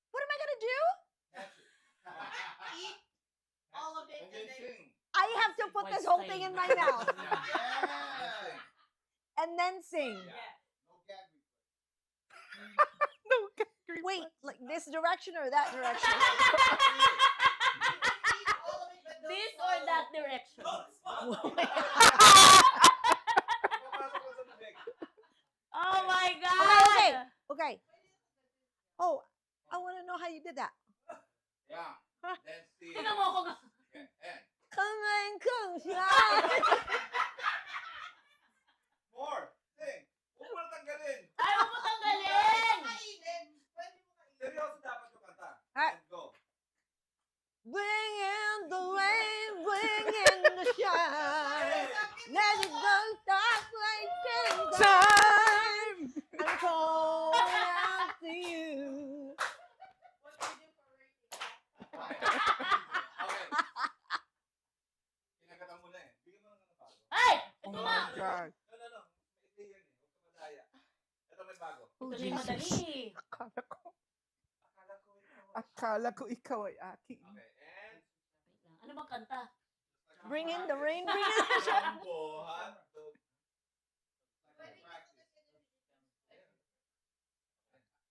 C: What am I gonna do?
D: Eat all of it
E: And
D: and
E: then
D: then
E: sing.
C: I have to put this whole thing in my mouth
E: Yeah.
C: and then sing.
E: No gag reflex.
A: No, okay.
C: Wait, like this direction or that direction?
D: eat all of it, but don't
B: This or
D: swallow.
B: that direction?
E: Papasok ko sa bibig.
B: Oh my
C: Okay,
B: God!
C: okay. Oh, I want to know how you did that.
E: Yeah. Then sing.
B: Tingnan mo ako nga.
E: Okay. And
C: Come on, come siya.
E: more. Sing. Huwag mo na tanggalin.
B: Ayaw ko tanggalin!
D: Kainin. Pwede mo kainin.
E: Seryoso dapat yung kanta.
C: Ah.
E: And go.
C: Bring in the rain, bring in the shine. Let it go, start wasting
A: Time!
C: I'm calling out to you.
D: What do you do for rating?
E: Okay. Kinagatan mo na eh. Bigyan mo na ng palo. bago.
A: Oh,
B: Ito na yung madali.
A: Jesus. Akala ko,
E: Akala ko ikaw.
A: akala ko ikaw ay aking.
E: Okay, and...
B: Wait lang. Ano bang kanta?
C: Bring in the rain, bring in the shine.
E: Jumbo hot dog.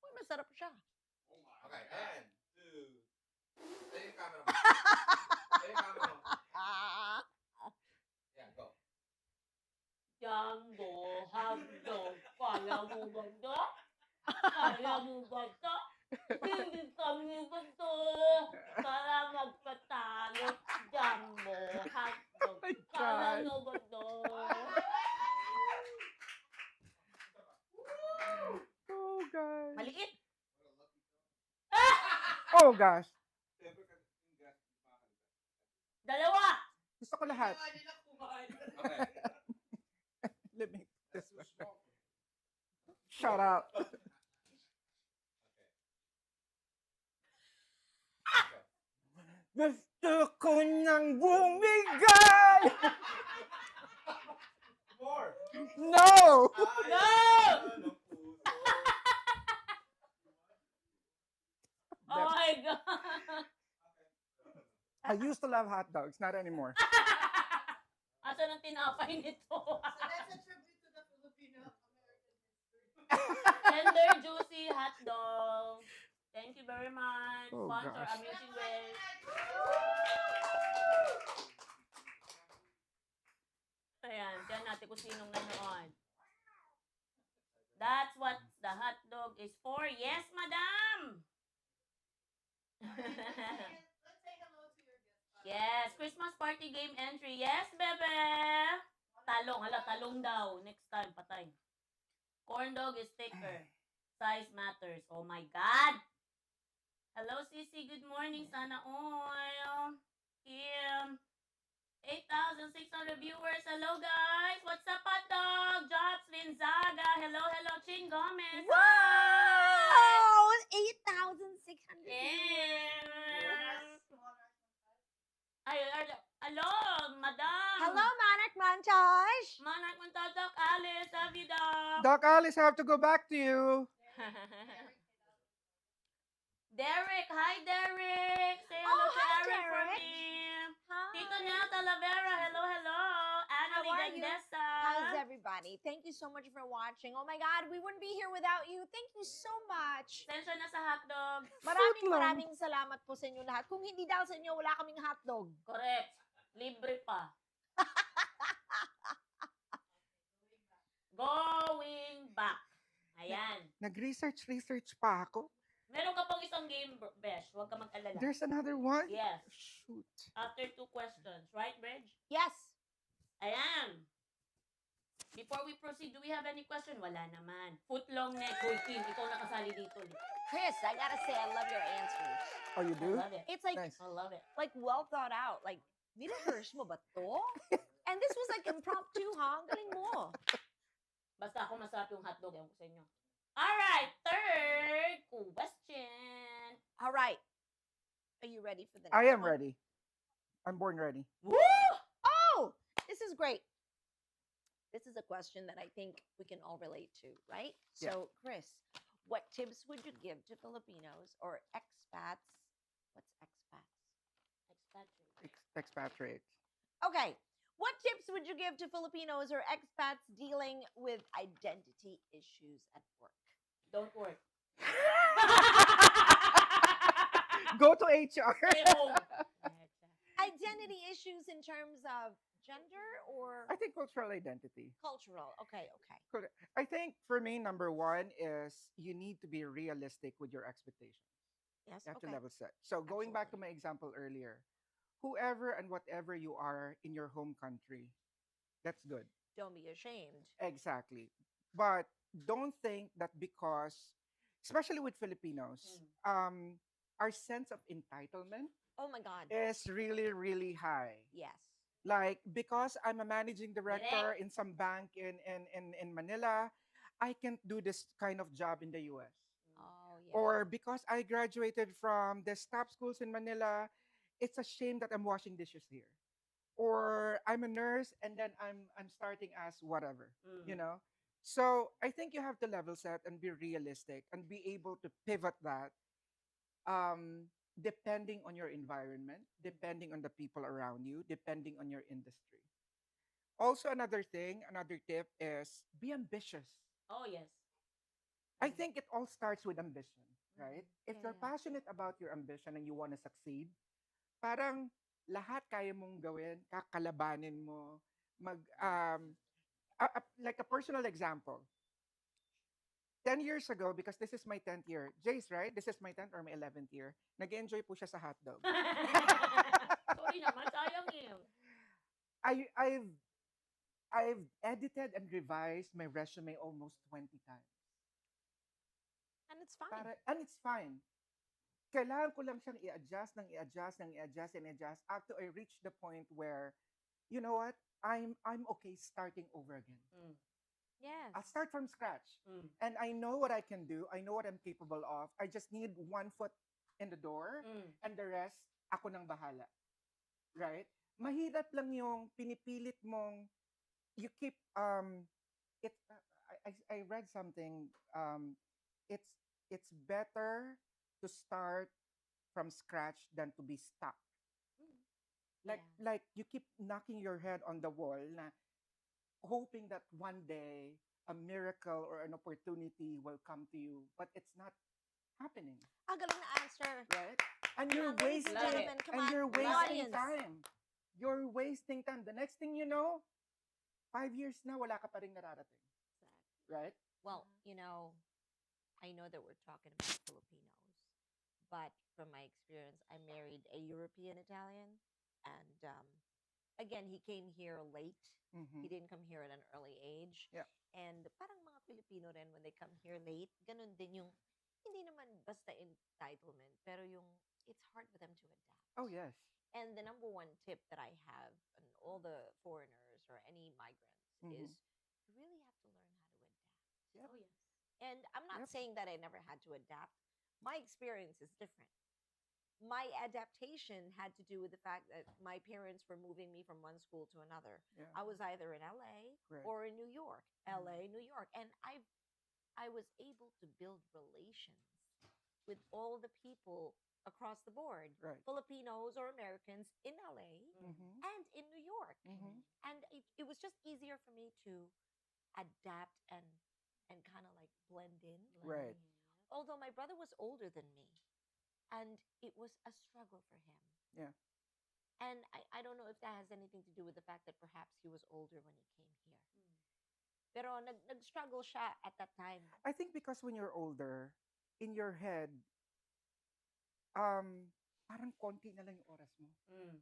C: Uy, masarap siya.
E: Okay, and... 2... Ayun yung camera mo. Ayun yung camera mo. Yeah, go.
B: Jumbo hotdog. Kaya mo ba ito? Kaya mo ba ito? Hindi kami ba ito? Para magpatalo. Jumbo hotdog.
A: My
B: Kaya
A: God.
B: mo ba ito?
A: Oh, gosh.
B: Maliit.
A: Oh, gosh.
E: Siyempre, kasi yung gas, makakalimutan.
B: Dalawa.
A: Gusto ko lahat.
E: Okay.
A: Let me this one. Shut up. Gusto ko nang bumigay!
E: More!
A: No!
B: No!
E: ng puso.
B: Oh my God.
A: I used to love hot dogs, not anymore.
B: Asan ang tinapay nito?
D: So that's a tribute to the Filipino American history.
B: Tender, juicy hot dog. Thank you very much.
A: Oh,
B: Sponsor
A: gosh.
B: Amazing Grace. Ayan, dyan natin kung sinong nanood. That's what the hot dog is for. Yes, madam!
D: Let's say hello to your guest.
B: Yes, Christmas party game entry. Yes, bebe! Talong, hala, talong daw. Next time, patay. Corn dog is thicker. Size matters. Oh my God! Hello, Sisi. Good morning. Sana all. Kim. 8,600 viewers. Hello, guys. What's up, hot dog? Jobs Linzaga. Hello, hello. Ching Gomez.
C: Wow! 8,600.
B: Yes. Ay, hello, madam.
C: Hello, Monarch Montage.
B: Monarch Montadak, Alice. Love you, dog.
A: Doc Alice, I have to go back to you.
B: Derek. Hi, Derek. Say hello
C: Oh,
B: to
C: hi,
B: Eric for
C: Derek.
B: me.
C: Hi.
B: Tito Nel Talavera. Hello, hello.
C: How
B: Annalie
C: are you?
B: Gandesa.
C: How's everybody? Thank you so much for watching. Oh my God, we wouldn't be here without you. Thank you so much.
B: Sensya na sa hotdog.
C: Maraming
A: lang.
C: maraming salamat po sa inyo lahat. Kung hindi dahil sa inyo, wala kaming hotdog.
B: Correct. Libre pa. Going back. Ayan.
A: Nag-research pa ako.
B: Meron ka pang isang game, Besh. Huwag ka mag-alala.
A: There's another one?
B: Yes.
A: Shoot.
B: After 2 questions. Right, Reg?
C: Yes.
B: Ayan. Before we proceed, do we have any question? Wala naman. Footlong neck. Hoy, Kim, ikaw nakasali dito.
C: Chris, I gotta say, I love your answers.
A: Oh, you
B: I
A: do?
B: love it.
C: It's like,
A: Nice.
B: I love it.
C: well thought out. Like, nirehearse mo ba to? And this was like impromptu, ha? Ang galing mo.
B: Basta ako masarap yung hotdog. Ewan ko sa inyo. Alright, third question.
C: All right. Are you ready for the next
A: I am
C: one?
A: ready. I'm born ready.
B: Woo!
C: Oh, this is great. This is a question that I think we can all relate to, right?
A: Yeah.
C: So, Chris, what tips would you give to Filipinos or expats? What's expats?
B: Expatriate.
A: Expatriate.
C: Okay. What tips would you give to Filipinos or expats dealing with identity issues at work?
B: Don't work.
A: Go to HR.
B: Stay home.
C: Identity issues in terms of gender or
A: I think cultural identity.
C: cultural? Okay, okay.
A: I think for me, number one is you need to be realistic with your expectations.
C: Yes,
A: You have
C: okay.
A: to level set. So going back to
C: Absolutely.
A: my example earlier, whoever and whatever you are in your home country, that's good.
C: Don't be ashamed.
A: Exactly. But don't think that because, especially with Filipinos, our sense of entitlement
C: Oh my God.
A: is really, really high.
C: Yes.
A: Like, because I'm a managing director in some bank in Manila, I can't do this kind of job in the US.
C: Oh, yeah.
A: Or because I graduated from the top schools in Manila, it's a shame that I'm washing dishes here. Or I'm a nurse and then I'm starting as whatever, you know? So I think you have to level set and be realistic and be able to pivot that depending on your environment, depending on the people around you, depending on your industry. Also, another thing, another tip is be ambitious.
B: Oh, yes.
A: I think it all starts with ambition, right? If
C: Yeah,
A: you're
C: yeah.
A: passionate about your ambition and you want to succeed, parang lahat kaya mong gawin, kakalabanin mo, like a personal example. 10 years ago, because this is my 10th year, Jace, right? This is my 10th or my 11th year. Nag-enjoy po siya sa hotdog.
B: Sorry naman, sayang eh.
A: I, I've, I've edited and revised my resume almost 20 times.
C: And it's fine.
A: And it's fine. Kailangan ko lang siyang i-adjust, nang i-adjust, nang i-adjust, and i-adjust after I reach the point where, you know what? I'm okay starting over again.
B: Mm.
C: Yes.
A: I'll start from scratch.
B: Mm.
A: And I know what I can do. I know what I'm capable of. I just need one foot in the door
B: Mm.
A: and the rest, ako nang bahala. Right? Mahirap lang yung pinipilit mong you keep it I read something it's it's better to start from scratch than to be stuck.
C: Yeah.
A: Like you keep knocking your head on the wall na hoping that one day a miracle or an opportunity will come to you, but it's not happening,
C: Ang galing na answer.
A: right? And
C: Come
A: you're
C: on, ladies and
A: wasting
C: gentlemen, come
A: and
C: on,
A: you're
C: the
A: wasting
C: audience.
A: time. You're wasting time. The next thing you know, 5 years na wala ka pa ring nararating, right?
C: Well, you know, I know that we're talking about Filipinos, but from my experience, I married a European Italian, and again, he came here late. He
A: Mhm.
C: didn't come here at an early age.
A: Yeah.
C: And parang mga Filipino rin, when they come here late, ganun din yung, hindi naman basta entitlement, pero yung, it's hard for them to adapt.
A: Oh yes.
C: And the number one tip that I have on all the foreigners or any migrants
A: Mhm.
C: is you really have to learn how to adapt.
A: Yep.
B: Oh, yes.
C: And I'm not
A: Yep.
C: saying that I never had to adapt. My experience is different. My adaptation had to do with the fact that my parents were moving me from one school to another.
A: Yeah.
C: I was either in LA
A: Correct.
C: or in New York,
A: Mhm.
C: LA, New York, and I was able to build relations with all the people across the board,
A: Right.
C: Filipinos or Americans in LA
A: Mhm.
C: and in New York.
A: Mhm.
C: And it was just easier for me to adapt and kind of like blend in.
A: Right.
C: Although my brother was older than me, and it was a struggle for him.
A: Yeah.
C: And I don't know if that has anything to do with the fact that perhaps he was older when he came here. Pero nag-struggle siya at that time.
A: I think because when you're older, in your head, parang konti na lang yung oras mo.
B: Mm.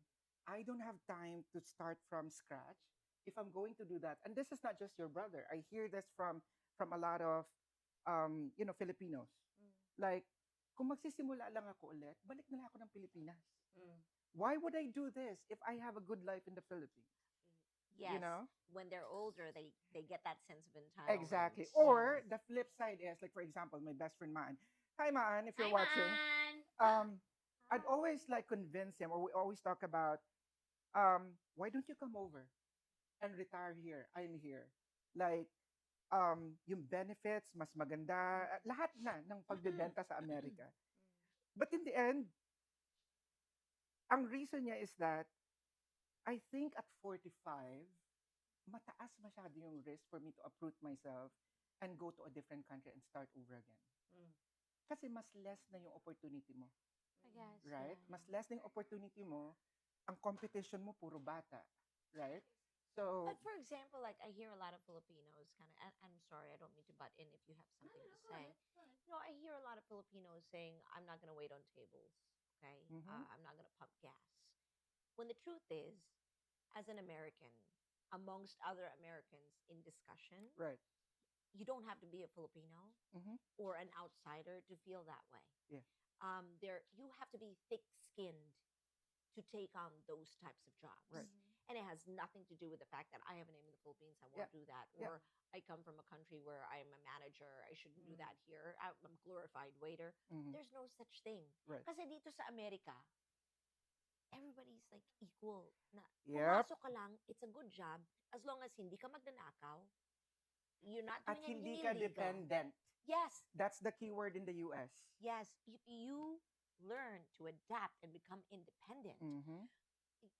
A: I don't have time to start from scratch if I'm going to do that. And this is not just your brother. I hear this from a lot of Filipinos. Like, kung magsisimula lang ako ulit, balik na lang ako ng Pilipinas.
B: Mm.
A: Why would I do this if I have a good life in the Philippines?
C: Yes.
A: You know?
C: When they're older, they get that sense of entitlement.
A: Exactly. Or the flip side is, like, for example, my best friend Maan. Hi, Maan, if you're
B: Hi,
A: watching.
B: man.
A: I'd always like convince him, or we always talk about, why don't you come over and retire here? I'm here. Like, yung benefits, mas maganda, lahat na ng pagbebenta sa Amerika. But in the end, ang reason niya is that, I think at 45, mataas masyado yung risk for me to uproot myself and go to a different country and start over again. Kasi mas less na yung opportunity mo.
C: I guess.
A: Right?
C: yeah.
A: Mas less na yung opportunity mo, ang competition mo puro bata. Right? So,
C: But for example, like I hear a lot of Filipinos kind of, I'm sorry, I don't mean to butt in if you have something to say. You know, I hear a lot of Filipinos saying, I'm not going to wait on tables. Okay.
A: Mhm.
C: I'm not going to pump gas. When the truth is, as an American, amongst other Americans in discussion,
A: right.
C: you don't have to be a Filipino
A: Mhm.
C: or an outsider to feel that way.
A: Yeah.
C: You have to be thick-skinned to take on those types of jobs.
A: Right.
C: And it has nothing to do with the fact that I have a name in the Philippines, I won't
A: Yeah.
C: do that.
A: Yeah.
C: Or I come from a country where I'm a manager, I shouldn't do that here. I'm a glorified waiter.
A: Mhm.
C: There's no such thing.
A: Right.
C: Kasi dito sa Amerika, everybody's like equal. Na
A: Yep.
C: pumasok ka lang, it's a good job as long as hindi ka magnanakaw. you're not
A: At
C: doing
A: hindi
C: anything
A: ka
C: illegal.
A: dependent.
C: Yes,
A: That's the key word in the US.
C: yes. You learn to adapt and become independent.
A: Mm-hmm.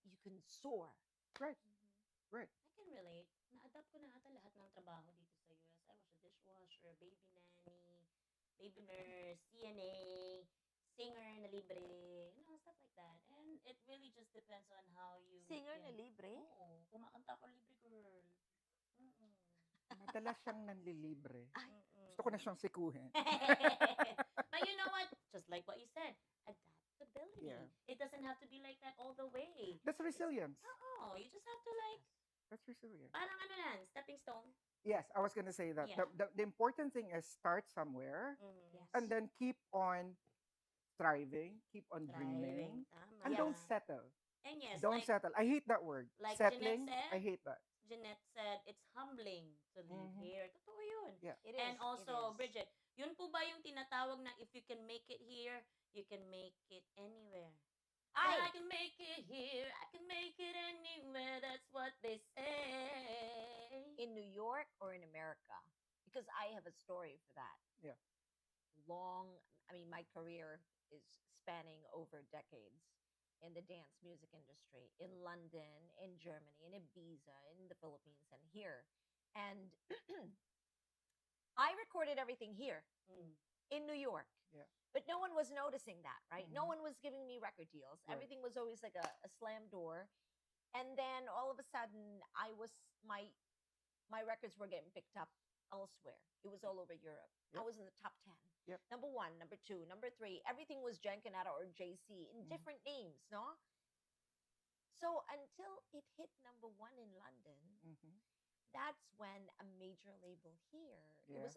C: You can soar.
A: Right, right.
B: I can relate. Na-adapt ko na ata lahat ng trabaho dito sa US. I was a dishwasher, baby nanny, baby nurse, CNA, singer na libre, stuff like that. And it really just depends on how you
C: Singer na
B: can...
C: libre?
B: Oo, kumakanta ko libre girl. Mm-mm.
A: Madalas siyang nanlilibre.
C: Ay.
B: Mm-mm.
A: Gusto ko na siyang sikuhin.
B: But you know what? Just like what you said, adaptability.
A: Yeah.
B: It doesn't have to be like that all the way.
A: That's resilience.
B: Oh, you just have to
A: That's resilience.
B: parang ano yan, stepping stone.
A: Yes, I was gonna say that.
B: Yeah.
A: The important thing is start somewhere
C: Yes.
A: and then keep on thriving, keep on
B: Thriving.
A: dreaming,
B: Tama.
A: and
C: Yes.
A: don't settle.
B: And yes,
A: Don't
B: like
A: settle. I hate that word.
B: like
A: Settling.
B: Jeanette said,
A: I hate that.
B: Jeanette said, it's humbling to live
A: Mhm.
B: here. Totoo yun.
A: Yeah.
C: It
B: And
C: is,
B: also,
C: it is.
B: Bridget, yun po ba yung tinatawag na if you can make it here, you can make it anywhere? I can make it here, I can make it anywhere, that's what they say.
C: In New York or in America? Because I have a story for that.
A: Yeah.
C: My career is spanning over decades in the dance music industry in London, in Germany, in Ibiza, in the Philippines, and here. And I recorded everything here
B: Mm.
C: in New York.
A: Yeah.
C: But no one was noticing that, right? No
A: Mhm.
C: one was giving me record deals.
A: Right.
C: Everything was always like a slam door. And then all of a sudden, my records were getting picked up elsewhere. It was all over Europe. I
A: Yep.
C: was in the top 10.
A: Yep.
C: Number 1, number 2, number 3. Everything was Jen Cuneta or JC in
A: Mhm.
C: different names, no? So until it hit number 1 in London,
A: Mhm.
C: that's when a major label here,
A: Yeah.
C: it was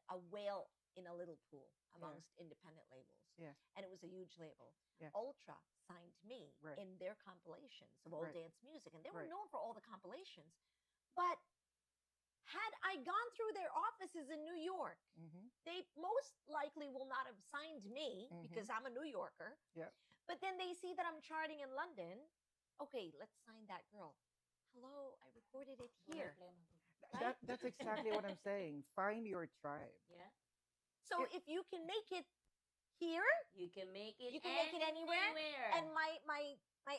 C: a whale in a little pool amongst independent labels.
A: Yeah.
C: And it was a huge label.
A: Yeah.
C: Ultra signed me
A: Right.
C: in their compilations of all
A: Right.
C: dance music, and they were
A: Right.
C: known for all the compilations. But had I gone through their offices in New York,
A: Mhm.
C: they most likely will not have signed me
A: Mhm.
C: because I'm a New Yorker.
A: Yeah.
C: But then they see that I'm charting in London. Okay, let's sign that girl. Hello, I recorded it here. Right?
A: That's exactly what I'm saying. Find your tribe.
B: Yeah.
C: So
A: It-
C: if you can make it here,
B: You can make it
C: You can make it anywhere, and my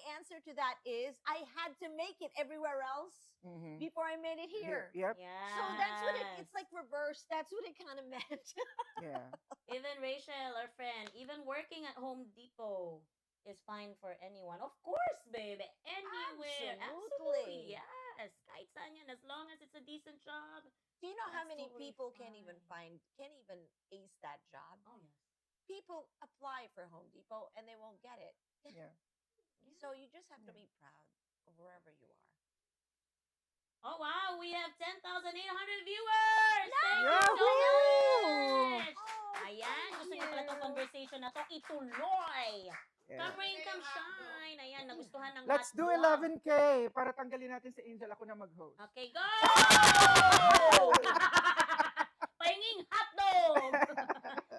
C: answer to that is I had to make it everywhere else
A: Mhm.
C: before I made it here.
A: Yep.
B: Yeah.
C: So that's what it's like reverse. That's what it kind of meant.
A: Yeah.
B: Even Rachel, our friend, even working at Home Depot is fine for anyone. Of course, baby. Anywhere.
C: Absolutely.
B: Yes. Kahit saan yan. As long as it's a decent job.
C: Do you know how
B: That's
C: many
B: totally
C: people can't even ace that job?
B: Oh, yes.
C: People apply for Home Depot and they won't get it.
A: Yeah.
C: So you just have to
A: Yeah.
C: be proud of wherever you are.
B: Oh, wow. We have 10,800 viewers. Thank you
A: Yahoo!
B: so much.
C: Oh,
B: Ayan.
C: thank
B: Gusto niyo pala itong
C: you.
B: conversation na to ituloy.
A: Yeah.
B: Come rain, come shine. Ayan. Nagustuhan ng
A: Let's do
B: hotdog.
A: 11K para tanggalin natin si Angel. Ako na mag-host.
B: Okay, go! Pahinging hotdog!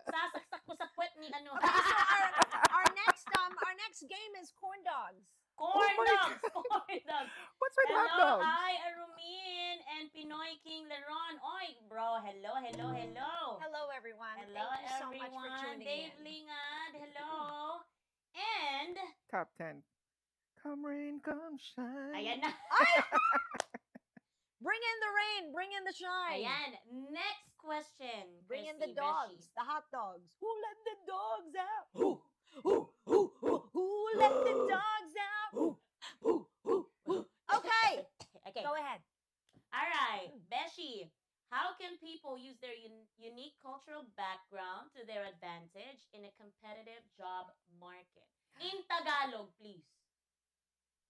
B: Sasaksak ko sa puwet ni ano.
C: Our next game is corn dogs.
B: Corn
A: my
B: dogs! Corn dogs!
A: What's with hot
B: Hello,
A: dogs?
B: hi, Arumin and Pinoy King Leron. Oy, bro, hello.
C: Hello, everyone.
B: Hello,
C: Thank you so
B: everyone.
C: much for tuning
B: Dave
C: in.
B: Lingad, hello. And,
A: Top 10. Come rain, come shine.
B: ayan na.
C: Bring in the rain. Bring in the shine.
B: Ayan, next question.
C: Bring in the
B: Chrissy
C: dogs,
B: Beshi.
C: the hot dogs. Who let the dogs out? Who let the dogs out? Okay,
B: Okay.
C: go ahead.
B: All right, Beshi, how can people use their unique cultural background to their advantage in a competitive job market? In Tagalog, please.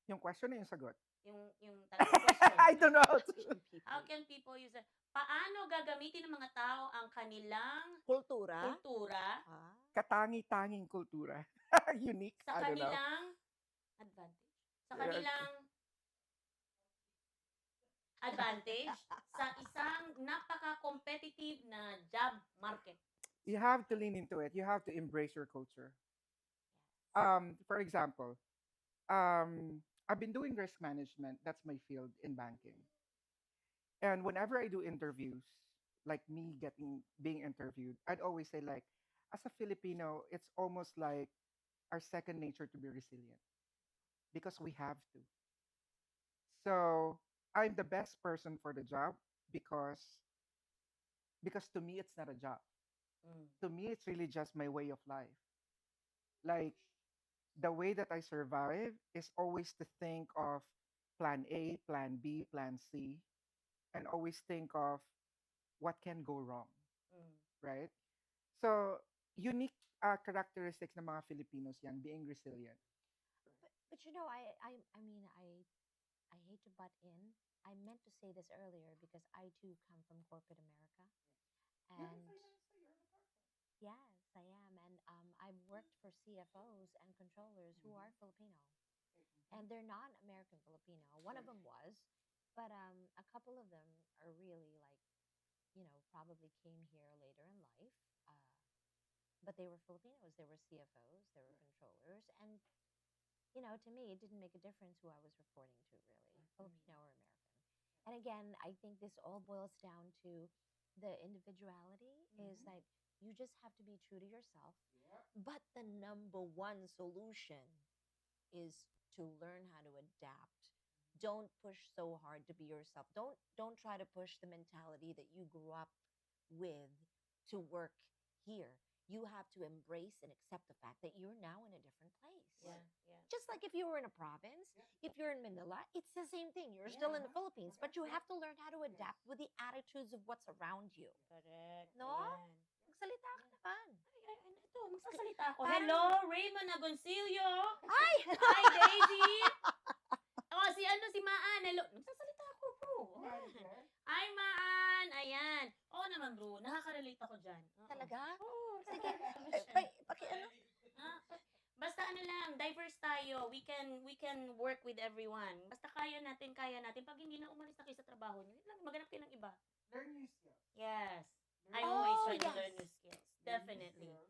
A: Yung question na yung sagot.
B: Yung question.
A: I don't know how to.
B: How can people use it? Paano gagamitin ng mga tao ang kanilang
C: Kultura.
B: kultura
C: Ah.
A: Katangi-tanging kultura. Unique.
B: sa
A: I don't know.
B: kanilang advantage? Sa
A: Yeah.
B: kanilang advantage sa isang napaka-competitive na job market.
A: You have to lean into it. You have to embrace your culture. For example, I've been doing risk management. That's my field in banking. And whenever I do interviews, like me being interviewed, I'd always say like, as a Filipino, it's almost like our second nature to be resilient because we have to. So I'm the best person for the job because to me it's not a job.
B: Mm.
A: To me it's really just my way of life. Like the way that I survive is always to think of plan A, plan B, plan C, and always think of what can go wrong,
B: Mm.
A: right? So unique characteristics ng mga Filipinos yan, being resilient.
C: But I mean, I hate to butt in. I meant to say this earlier because I too come from corporate America, and yes, I am, and I've worked for CFOs and controllers who are Filipino, and they're not American Filipino. One of them was, but a couple of them are really like, probably came here later in life. But they were Filipinos. They were CFOs. They were controllers, and to me, it didn't make a difference who I was reporting to, really, Filipino or American. And again, I think this all boils down to the individuality is like you just have to be true to yourself. But the number one solution is to learn how to adapt. Don't push so hard to be yourself. Don't try to push the mentality that you grew up with to work here. You have to embrace and accept the fact that you're now in a different place.
B: Yeah, yeah.
C: Just like if you were in a province, if you're in Manila, it's the same thing. You're still in the Philippines, but you have to learn how to adapt with the attitudes of what's around you.
B: Correct.
C: No?
B: Ayan.
C: Magsalita ka naman.
B: Ay, ito, magsasalita ako. Hello, Raymond Agoncillo.
C: Ay!
B: Hi, Daisy. Oh, si Maan. Hello. Magsasalita ako, bro. Hi, Maan. Ayan. Oo naman, bro. Nakaka-relate ako dyan. Oo.
C: Talaga?
B: Oo.
C: Sige. Ano?
B: Ah, basta ano lang, diverse tayo. We can work with everyone. Basta kaya natin. Pag hindi na umalis na kayo sa trabaho niyo, yun lang, maghanap kayo ng iba.
A: Learn new skills.
B: Yes. I
A: Learn
B: always
C: Oh,
B: try to
C: yes.
B: learn new skills. Definitely. Yes.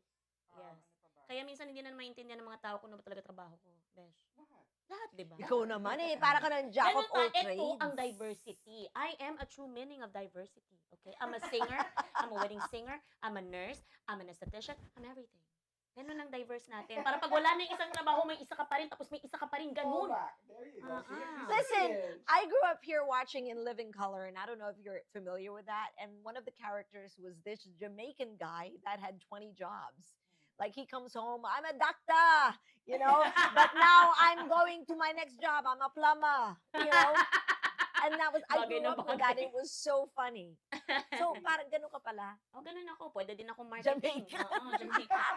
A: Ano pa ba?
B: Kaya minsan hindi na maintindihan ng mga tao kung ano ba talaga trabaho ko. Besh.
A: Lahat.
B: Lahat, di ba?
C: Ikaw naman eh. Para ka ng jack of all trades.
B: Ito ang diversity. I am a true meaning of diversity. Okay? I'm a singer. I'm a wedding singer. I'm a nurse. I'm an esthetician. I'm everything. Ganun ang diverse natin. Para pag wala na yung isang trabaho, may isa ka pa rin, tapos may isa ka pa rin. Ganun.
A: There you go.
C: Listen, I grew up here watching In Living Color, and I don't know if you're familiar with that. And one of the characters was this Jamaican guy that had 20 jobs. Like he comes home, I'm a doctor, but now I'm going to my next job. I'm a plumber, And that was, I
B: Bagay
C: grew
B: na
C: up with that. It was so funny. So parang ganun ka pala.
B: Oh, ganun ako. Pwede din ako marketing.
C: Jamaican.
B: Oo, Jamaican.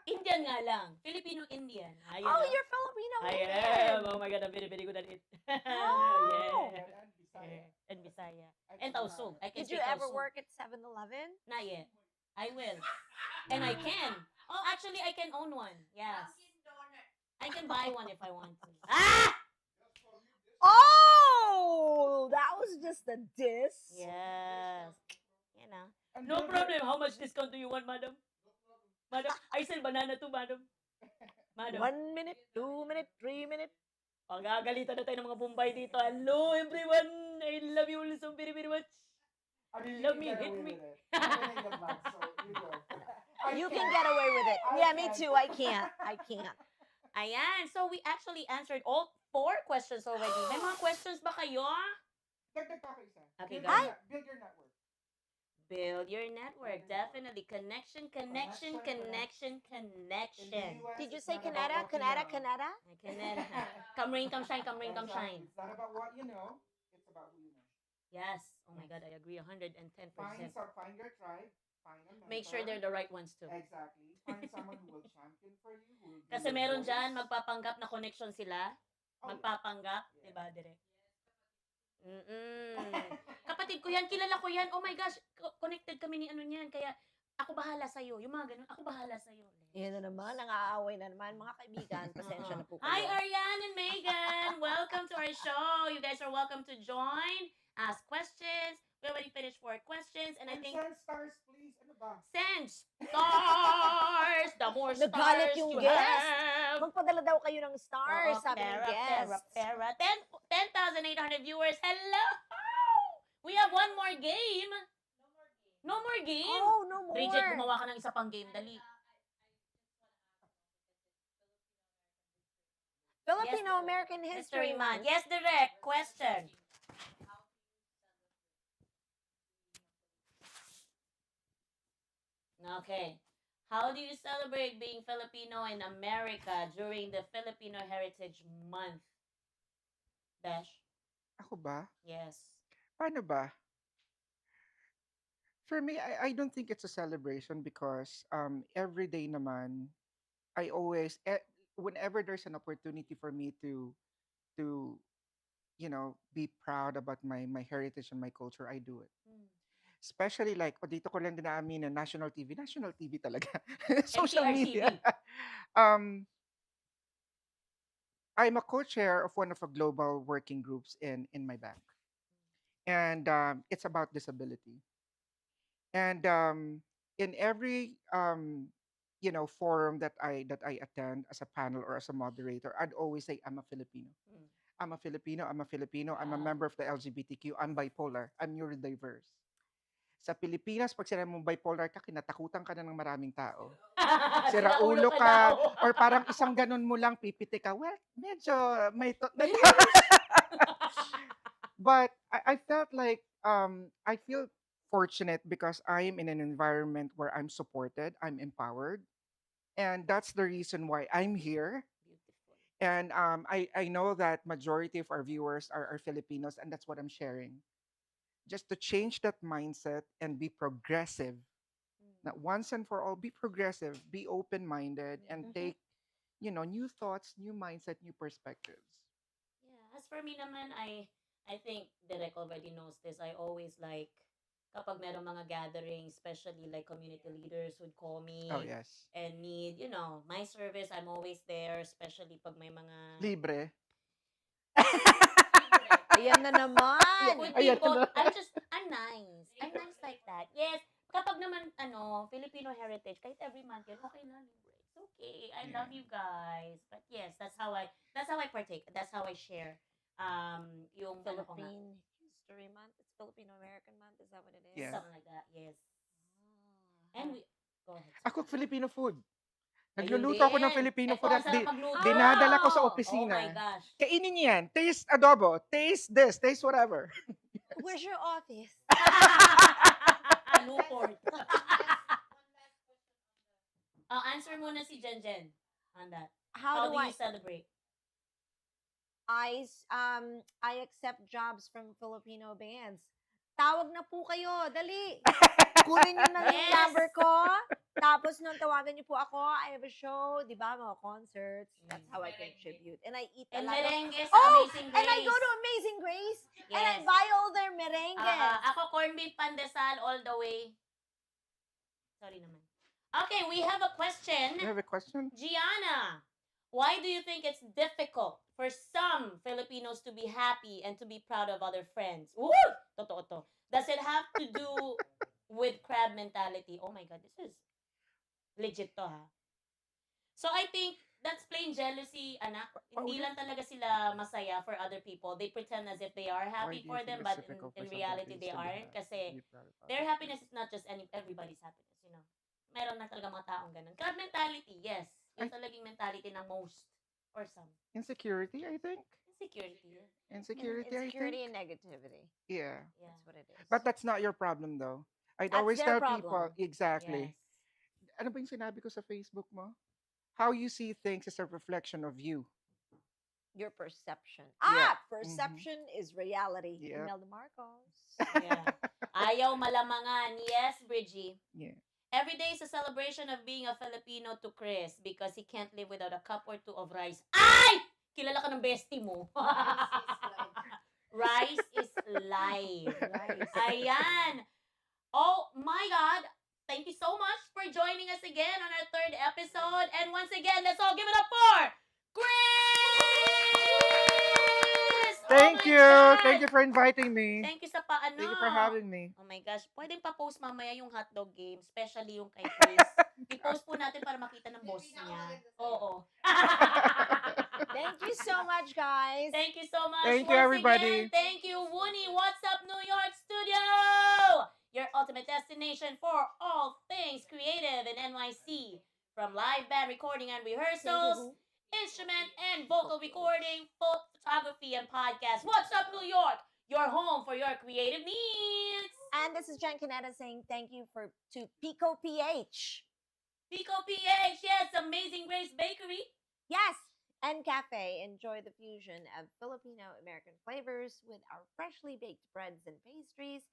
B: Indian nga lang. Filipino-Indian. Ayun
C: Oh,
B: na.
C: you're Filipino
B: I
C: Indian.
B: am. Oh my God, I'm very, very good at it.
C: Oh.
B: Yeah. And Bisaya. And Tausug. I can
C: Did you
B: speak
C: ever
B: Tausug.
C: work at 7-Eleven?
B: Not yet. I will. And I can. Oh, actually, I can own one. Yes. I can buy one if I want to. Ah!
C: Oh, that was just a diss.
B: Yes. No problem. How much discount do you want, madam? Madam, I sell banana too, madam. Madam.
C: 1 minute, 2 minute, 3 minute.
B: Pagagalitan na tayo ng mga Bombay dito. Hello, everyone. I love you all so very, very much. Love me, hit me.
C: You can get away with it. Yeah, me too. I can't.
B: Ayan. So, we actually answered all 4 questions already. May mga questions ba kayo?
A: Dagdag pa ako isa.
B: Okay,
A: Build
B: go.
A: your build your network.
B: Build your network. Definitely. Connection.
C: Did you say Cuneta? Cuneta?
B: Cuneta. Come rain, come shine, come rain, come shine.
A: It's not about what you know. It's about who you know.
B: Yes. Oh my God, I agree 110%.
A: Find your tribe. Find a mentor.
B: Make sure they're the right ones too.
A: Exactly. Find someone who will champion for you. Who will be
B: Kasi
A: your
B: meron
A: voice.
B: dyan, magpapanggap na connection sila.
A: Oh,
B: Magpapanggap.
A: yeah.
B: Diba, direct? Kapatid ko yan, kilala ko yan. Oh my gosh, connected kami ni ano niyan. Kaya, ako bahala sa'yo. Yung mga ganun, ako bahala sa'yo.
C: Yan na naman, nang-aaway na naman. Mga kaibigan, pasensya na po kayo.
B: Hi, Ariane and Megan! Welcome to our show. You guys are welcome to join, ask questions. We already finished 4 questions, and I think
A: send stars, please. Ano ba?
B: send stars! The more stars
C: Nagalit yung
B: you
C: guest.
B: have.
C: Magpadala daw kayo ng stars, sabi ng guest.
B: 10,800 viewers. Hello! We have one more game. No more game?
C: Oh, no more.
B: Bridget, gumawa ka ng isa pang game. Dali.
C: Filipino-American History Month.
B: Yes, direct. Question. Okay. How do you celebrate being Filipino in America during the Filipino Heritage Month? Dash.
A: Ako ba?
B: Yes.
A: Paano ba? For me, I don't think it's a celebration because every day naman, I always, whenever there's an opportunity for me to be proud about my heritage and my culture, I do it.
B: Hmm.
A: Especially like, o dito ko lang din naamin na national TV talaga. Social
B: MTRCB.
A: media. um, I'm a co-chair of one of the global working groups in my bank. And it's about disability. And in every forum that I attend as a panel or as a moderator, I'd always say I'm a Filipino.
B: Hmm.
A: I'm a Filipino. I'm a Filipino. I'm a
B: Ah.
A: member of the LGBTQ. I'm bipolar. I'm neurodiverse. Sa Pilipinas, pag sinabi mong bipolar ka, kinatakutan ka na ng maraming tao. Sira ulo ka,
B: daw.
A: or parang isang ganun mo lang, pipiti ka. Well, medyo may... But I felt like I feel fortunate because I am in an environment where I'm supported, I'm empowered, and that's the reason why I'm here.
B: Beautiful.
A: And I know that majority of our viewers are Filipinos, and that's what I'm sharing. Just to change that mindset and be progressive. Not once and for all, be progressive, be open-minded, and
C: Mhm.
A: take new thoughts, new mindset, new perspectives.
B: Yeah, as for me naman, I think Derek already knows this. I always like kapag meron mga gatherings, especially like community leaders would call me
A: Oh yes,
B: and need, my service. I'm always there, especially pag may mga
A: libre.
C: Ayan na naman.
B: Could
A: Ayan
B: be both.
A: na.
B: I'm nice. I'm nice like that. Yes, kapag naman, Filipino heritage, kahit every month yan, okay na, libre. It's okay. I love
A: Yeah.
B: you guys. But yes, that's how I partake. That's how I share. Yung ano ko nga,
C: Philippine History Month. It's Filipino-American Month. Is that what it is?
A: Yeah.
B: something like that. Yes. And we, go ahead.
A: I cook Filipino food.
B: Ayun
A: Nagluluto ako ng
B: din.
A: Filipino
B: Ito,
A: food
B: ang
A: at
B: sarap magluto.
A: dinadala ko sa
B: Oh
A: opisina.
B: my gosh.
A: Kainin niyo yan. Taste adobo. Taste this. Taste whatever.
C: Where's your office?
B: Newport. Answer muna si Jenn on that. How do you celebrate?
C: I accept jobs from Filipino bands. Tawag na po kayo. Dali. Kunin nyo na yung
B: Yes.
C: number ko. Tapos nung tawagan niyo po ako, I have a show, di ba, mga concerts. That's how I contribute. And I eat a
B: And
C: lot of...
B: merengue sa
C: Oh!
B: Amazing Grace.
C: And I go to Amazing Grace. And I
B: Yes.
C: buy all their merengue.
B: Ako corned beef pandesal all the way. Sorry naman. Okay, we have a question.
A: You have a question?
B: Gianna, why do you think it's difficult for some Filipinos to be happy and to be proud of other friends? Woo! Totoo to. Does it have to do with crab mentality? Oh my God, this is legit to, ha? So I think that's plain jealousy, anak. Hindi lang talaga sila masaya for other people. They pretend as if they are happy for them, but in reality they aren't. Kasi their happiness is not just everybody's happiness, Meron na talaga mga taong ganun. Crab mentality, yes. Yung talagang mentality ng most or some.
A: Insecurity, I think.
B: Insecurity.
A: Insecurity, I
C: Insecurity
A: think.
C: and negativity.
A: Yeah.
B: Yeah.
C: That's what it is.
A: But that's not your problem though. I'd
C: That's
A: always
C: their
A: tell
C: problem.
A: people, exactly.
B: Yes.
A: Ano ba yung sinabi ko sa Facebook mo? How you see things is a reflection of you.
C: Your perception.
A: Yeah.
C: Perception is reality.
A: Yeah.
C: Imelda Marcos.
B: Yeah. Ayaw malamangan. Yes, Bridgie.
A: Yeah.
B: Every day is a celebration of being a Filipino to Chris because he can't live without a cup or two of rice. Ay! Kilala ka ng bestie mo. Rice is life. Ayan. Oh my God. Thank you so much for joining us again on our third episode. And once again, let's all give it up for Chris!
A: Thank
B: Oh my
A: you.
B: God.
A: Thank you for inviting me.
B: Thank you sa paano.
A: Thank you for having me.
B: Oh my gosh. Pwedeng pa-post mamaya yung hotdog game, especially yung kay Chris. I-post po natin para makita ng boss niya. Oo.
C: Thank you so much, guys.
B: Thank you so much.
A: Thank you,
B: Once
A: everybody.
B: Again, thank you, Woony. What's up, New York Studio? Your ultimate destination for all things creative in NYC. From live band recording and rehearsals, instrument and vocal recording, photography, and podcast. What's up, New York? Your home for your creative needs.
C: And this is Jenn Cuneta saying thank you to Pico PH.
B: Pico PH, yes, Amazing Grace Bakery.
C: Yes, and cafe. Enjoy the fusion of Filipino American flavors with our freshly baked breads and pastries.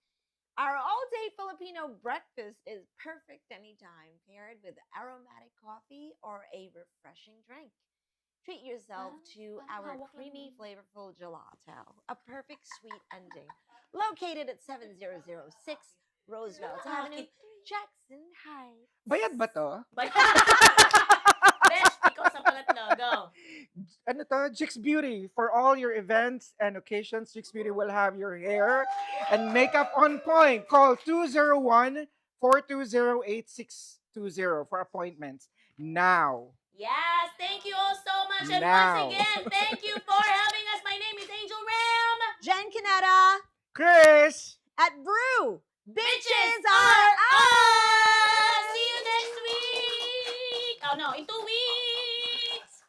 C: Our all-day Filipino breakfast is perfect anytime, paired with aromatic coffee or a refreshing drink. Treat yourself to our creamy, flavorful gelato, a perfect sweet ending. Located at 7006 Roosevelt Avenue, Jackson Heights.
A: Bayad ba to?
B: Besh, ikaw sa pangatlo. Go.
A: Ano to? Jigs Beauty. For all your events and occasions, Jigs Beauty will have your hair and makeup on point. Call 201-420-8620 for appointments now.
B: Yes, thank you all so much. And
A: Now.
B: once again, thank you for having us. My name is Angel Ram.
C: Jenn Cuneta
A: Chris!
C: at BRU.
B: Bitches are us. See you next week. Oh no, in 2 weeks.